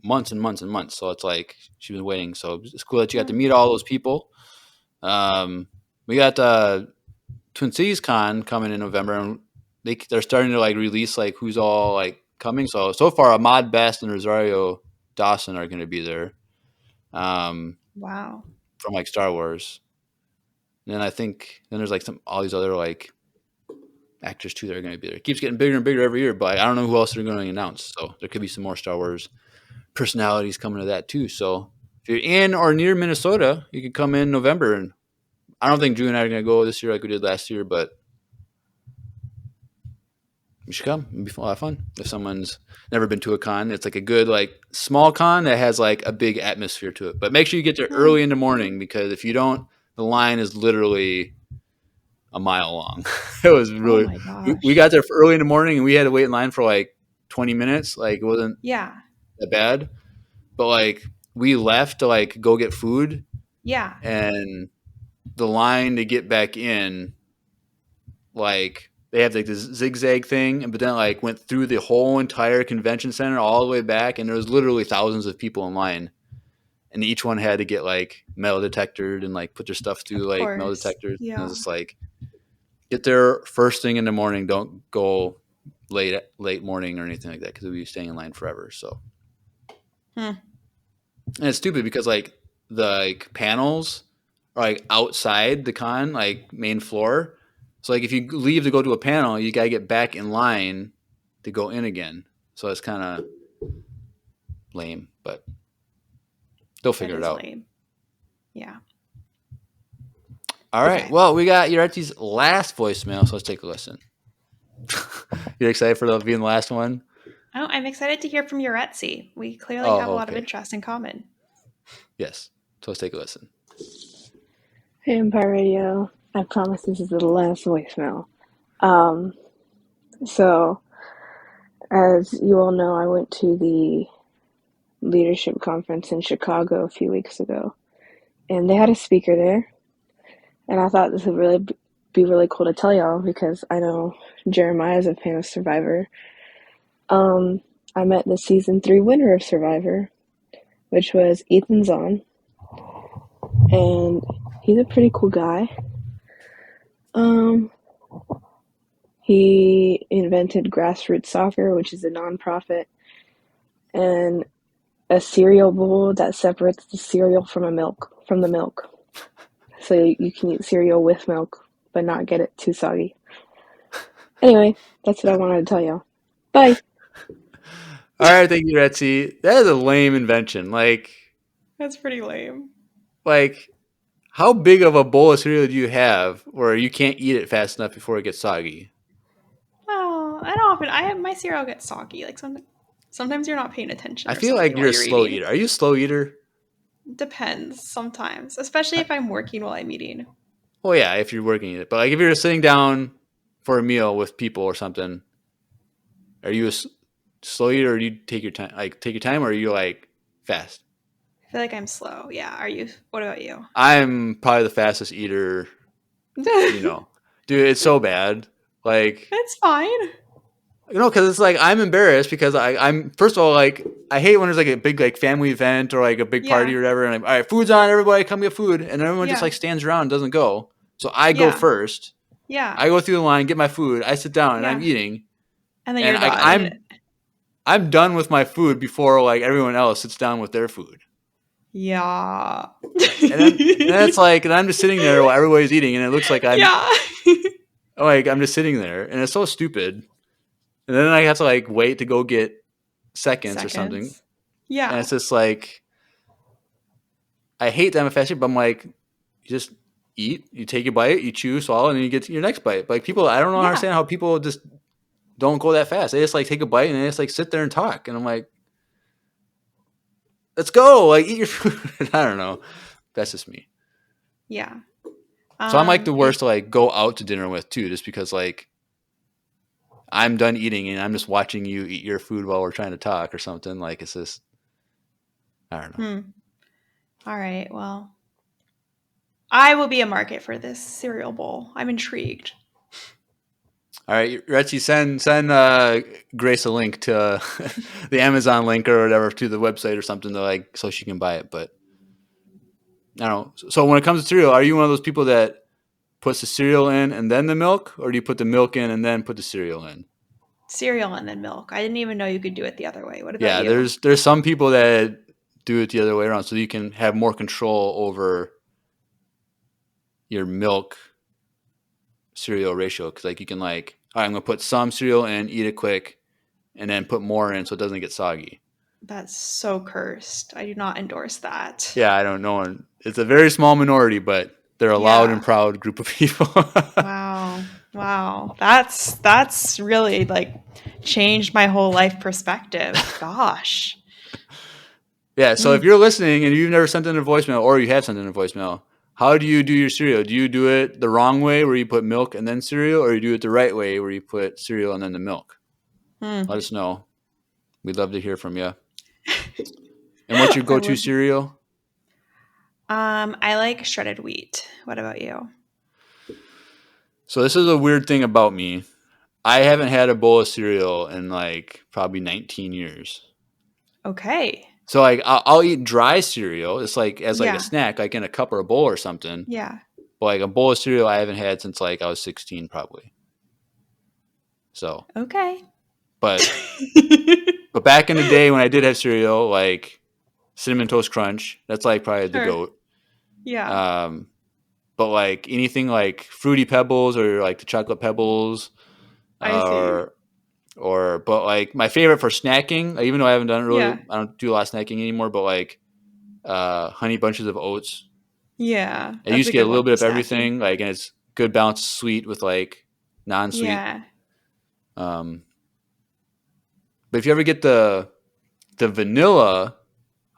[SPEAKER 1] months and months and months. So it's like she's been waiting. So it's cool that you got to meet all those people. We got Twin Cities Con coming in November, and they're starting to like release like who's all like coming. So far, Ahmad Best and Rosario Dawson are going to be there.
[SPEAKER 2] Wow.
[SPEAKER 1] From like Star Wars. And then I think there's like all these other like actors too that are going to be there. It keeps getting bigger and bigger every year, but I don't know who else they're going to announce. So there could be some more Star Wars personalities coming to that too. So if you're in or near Minnesota, you can come in November. And I don't think Drew and I are going to go this year like we did last year, but you should come. It'd be a lot of fun. If someone's never been to a con, it's like a good like small con that has like a big atmosphere to it. But make sure you get there early in the morning, because if you don't, the line is literally a mile long. It was really.
[SPEAKER 2] Oh my gosh.
[SPEAKER 1] We got there early in the morning, and we had to wait in line for like 20 minutes. Like it wasn't that bad, but like we left to like go get food.
[SPEAKER 2] Yeah.
[SPEAKER 1] And the line to get back in, like they have like this zigzag thing, but then like went through the whole entire convention center all the way back, and there was literally thousands of people in line, and each one had to get like metal detectored and like put their stuff through like metal detectors. Yeah. And it was just like, get there first thing in the morning. Don't go late morning or anything like that, because we'll be staying in line forever. So, and it's stupid because like the like panels are like outside the con like main floor. So like if you leave to go to a panel, you gotta get back in line to go in again. So it's kind of lame, but they'll figure it out.
[SPEAKER 2] Lame. Yeah.
[SPEAKER 1] All right. Okay. Well, we got Yaretti's last voicemail, so let's take a listen. You're excited for being the last one?
[SPEAKER 2] Oh, I'm excited to hear from your Etsy. We clearly have a lot of interest in common.
[SPEAKER 1] Yes. So let's take a listen.
[SPEAKER 5] Hey, Empire Radio. I promise this is the last voicemail. So, as you all know, I went to the leadership conference in Chicago a few weeks ago, and they had a speaker there, and I thought this would really be really cool to tell y'all because I know Jeremiah is a fan of Survivor. I met the season 3 winner of Survivor, which was Ethan Zahn, and he's a pretty cool guy. He invented Grassroots Soccer, which is a nonprofit, and a cereal bowl that separates the cereal from the milk. So you can eat cereal with milk, but not get it too soggy. Anyway, that's what I wanted to tell y'all. Bye.
[SPEAKER 1] All right, thank you, Etsy. That is a lame invention.
[SPEAKER 2] That's pretty lame.
[SPEAKER 1] How big of a bowl of cereal do you have where you can't eat it fast enough before it gets soggy?
[SPEAKER 2] Well, I don't often. My cereal gets soggy. Sometimes you're not paying attention.
[SPEAKER 1] I feel like you're a slow eater. Are you a slow eater?
[SPEAKER 2] Depends. Sometimes, especially if I'm working while I'm eating.
[SPEAKER 1] Well, yeah, if you're working it, but if you're sitting down for a meal with people or something, are you a slow eater, or do you take your time? Take your time, or are you fast?
[SPEAKER 2] I feel like I'm slow. Yeah. Are you? What about you?
[SPEAKER 1] I'm probably the fastest eater. Dude, it's so bad.
[SPEAKER 2] It's fine.
[SPEAKER 1] Because it's I'm embarrassed because I'm first of all I hate when there's a big family event or a big party or whatever, and all right, food's on, everybody come get food, and everyone just stands around and doesn't go. So I go first.
[SPEAKER 2] Yeah.
[SPEAKER 1] I go through the line, get my food, I sit down and I'm eating.
[SPEAKER 2] And then you're done.
[SPEAKER 1] I'm done with my food before everyone else sits down with their food.
[SPEAKER 2] Yeah.
[SPEAKER 1] And then it's and I'm just sitting there while everybody's eating, and it looks like I'm I'm just sitting there, and it's so stupid. And then I have to wait to go get seconds or something.
[SPEAKER 2] Yeah.
[SPEAKER 1] And it's just I hate that I'm a fast eater, but I'm you just eat, you take your bite, you chew, swallow, and then you get to your next bite. People, I don't understand how people just don't go that fast. They just take a bite and they just sit there and talk. And I'm let's go, eat your food. I don't know. That's just me.
[SPEAKER 2] Yeah.
[SPEAKER 1] So I'm the worst to go out to dinner with too, just because I'm done eating and I'm just watching you eat your food while we're trying to talk or something. It's just, I don't know.
[SPEAKER 2] All right. Well, I will be a market for this cereal bowl. I'm intrigued.
[SPEAKER 1] All right, Retsy, send Grace a link to the Amazon link or whatever to the website or something to so she can buy it. But I don't know. So when it comes to cereal, are you one of those people that puts the cereal in and then the milk, or do you put the milk in and then put the cereal in?
[SPEAKER 2] Cereal and then milk. I didn't even know you could do it the other way. What about you?
[SPEAKER 1] Yeah, there's some people that do it the other way around, so you can have more control over your milk cereal ratio. Because you can all right, I'm gonna put some cereal in, eat it quick, and then put more in so it doesn't get soggy.
[SPEAKER 2] That's so cursed. I do not endorse that.
[SPEAKER 1] Yeah, I don't know. It's a very small minority, but they're a loud and proud group of people.
[SPEAKER 2] Wow. That's really changed my whole life perspective. Gosh.
[SPEAKER 1] Yeah, so if you're listening and you've never sent in a voicemail, or you have sent in a voicemail, how do you do your cereal? Do you do it the wrong way where you put milk and then cereal, or you do it the right way where you put cereal and then the milk? Let us know. We'd love to hear from you. And what's your go-to cereal?
[SPEAKER 2] I like shredded wheat. What about you?
[SPEAKER 1] So this is a weird thing about me. I haven't had a bowl of cereal in probably 19 years.
[SPEAKER 2] Okay.
[SPEAKER 1] So I'll eat dry cereal. It's as a snack, in a cup or a bowl or something.
[SPEAKER 2] Yeah.
[SPEAKER 1] But a bowl of cereal I haven't had since I was 16 probably. So.
[SPEAKER 2] Okay.
[SPEAKER 1] But back in the day when I did have cereal, Cinnamon Toast Crunch, that's probably the GOAT.
[SPEAKER 2] Yeah.
[SPEAKER 1] But anything Fruity Pebbles or the Chocolate Pebbles,
[SPEAKER 2] I
[SPEAKER 1] see. My favorite for snacking, even though I haven't done it really, I don't do a lot of snacking anymore. But Honey Bunches of Oats.
[SPEAKER 2] Yeah.
[SPEAKER 1] I used to get a little bit of everything, and it's good balance, sweet with non-sweet.
[SPEAKER 2] Yeah.
[SPEAKER 1] But if you ever get the vanilla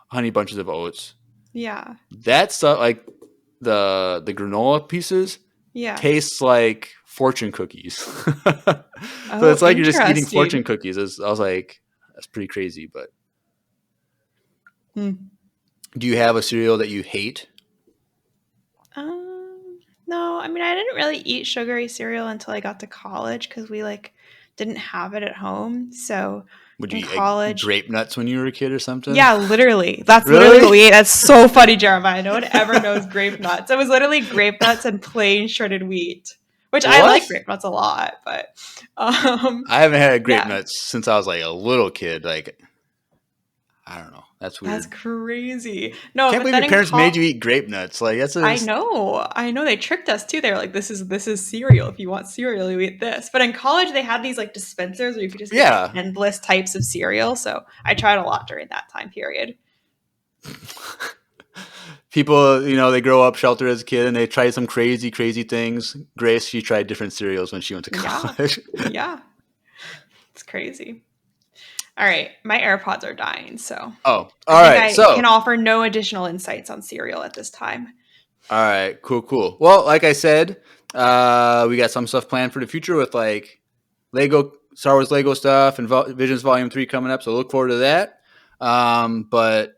[SPEAKER 1] Honey Bunches of Oats,
[SPEAKER 2] Yeah.
[SPEAKER 1] that stuff, like the granola pieces, tastes like fortune cookies. So it's like you're just eating fortune cookies. I was like, that's pretty crazy. But do you have a cereal that you hate?
[SPEAKER 2] No, I mean, I didn't really eat sugary cereal until I got to college because we like didn't have it at home. So
[SPEAKER 1] Would
[SPEAKER 2] in
[SPEAKER 1] you eat
[SPEAKER 2] college,
[SPEAKER 1] grape nuts when you were a kid or something?
[SPEAKER 2] yeah, literally. That's
[SPEAKER 1] Really?
[SPEAKER 2] literally what we ate. That's so funny, Jeremiah. No one ever knows grape nuts. It was literally grape nuts and plain shredded wheat, which I like grape nuts a lot, but
[SPEAKER 1] I haven't had grape nuts since I was like a little kid. Like, I don't know. That's weird.
[SPEAKER 2] That's crazy. No,
[SPEAKER 1] can't believe your parents made you eat grape nuts. Like
[SPEAKER 2] I know. They tricked us too. They were like, "This is cereal. If you want cereal, you eat this." But in college, they had these like dispensers where you could just get like, endless types of cereal. So I tried a lot during that time period.
[SPEAKER 1] People, they grow up sheltered as a kid and they try some crazy, crazy things. Grace, she tried different cereals when she went to college.
[SPEAKER 2] Yeah. It's crazy. All right, my AirPods are dying, so
[SPEAKER 1] all right.
[SPEAKER 2] I can offer no additional insights on cereal at this time.
[SPEAKER 1] All right, cool. Well, like I said, we got some stuff planned for the future with like Star Wars Lego stuff and Visions Volume 3 coming up, so look forward to that. But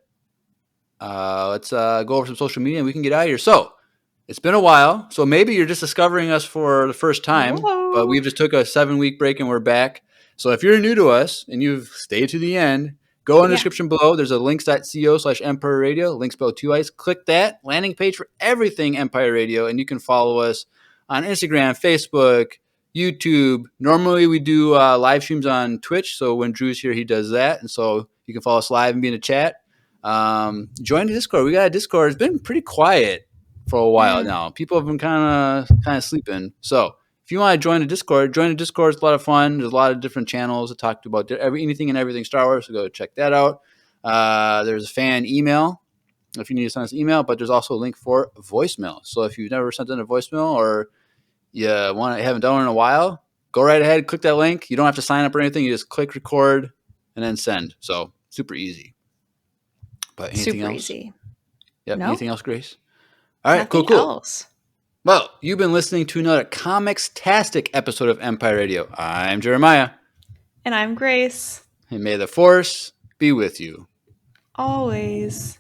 [SPEAKER 1] let's go over some social media and we can get out of here. So it's been a while, so maybe you're just discovering us for the first time. Whoa. But we've just took a 7-week break and we're back. So if you're new to us and you've stayed to the end, go in the description below. There's a links.co/Empire Radio, links below 2 ice. Click that landing page for everything Empire Radio, and you can follow us on Instagram, Facebook, YouTube. Normally we do live streams on Twitch, so when Drew's here, he does that. And so you can follow us live and be in the chat. Join the Discord. We got a Discord. It's been pretty quiet for a while now. People have been kind of sleeping. So if you want to join the Discord, It's a lot of fun. There's a lot of different channels to talk about anything and everything Star Wars, so go check that out. There's a fan email if you need to send us an email, but there's also a link for voicemail. So if you've never sent in a voicemail or you haven't done it in a while, go right ahead, click that link. You don't have to sign up or anything. You just click record and then send. So super easy. But anything else? Easy. Yep. No? Anything else, Grace? All right,
[SPEAKER 2] Nothing
[SPEAKER 1] cool.
[SPEAKER 2] Else.
[SPEAKER 1] Well, you've been listening to another comics-tastic episode of Empire Radio. I'm Jeremiah.
[SPEAKER 2] And I'm Grace.
[SPEAKER 1] And may the Force be with you.
[SPEAKER 2] Always.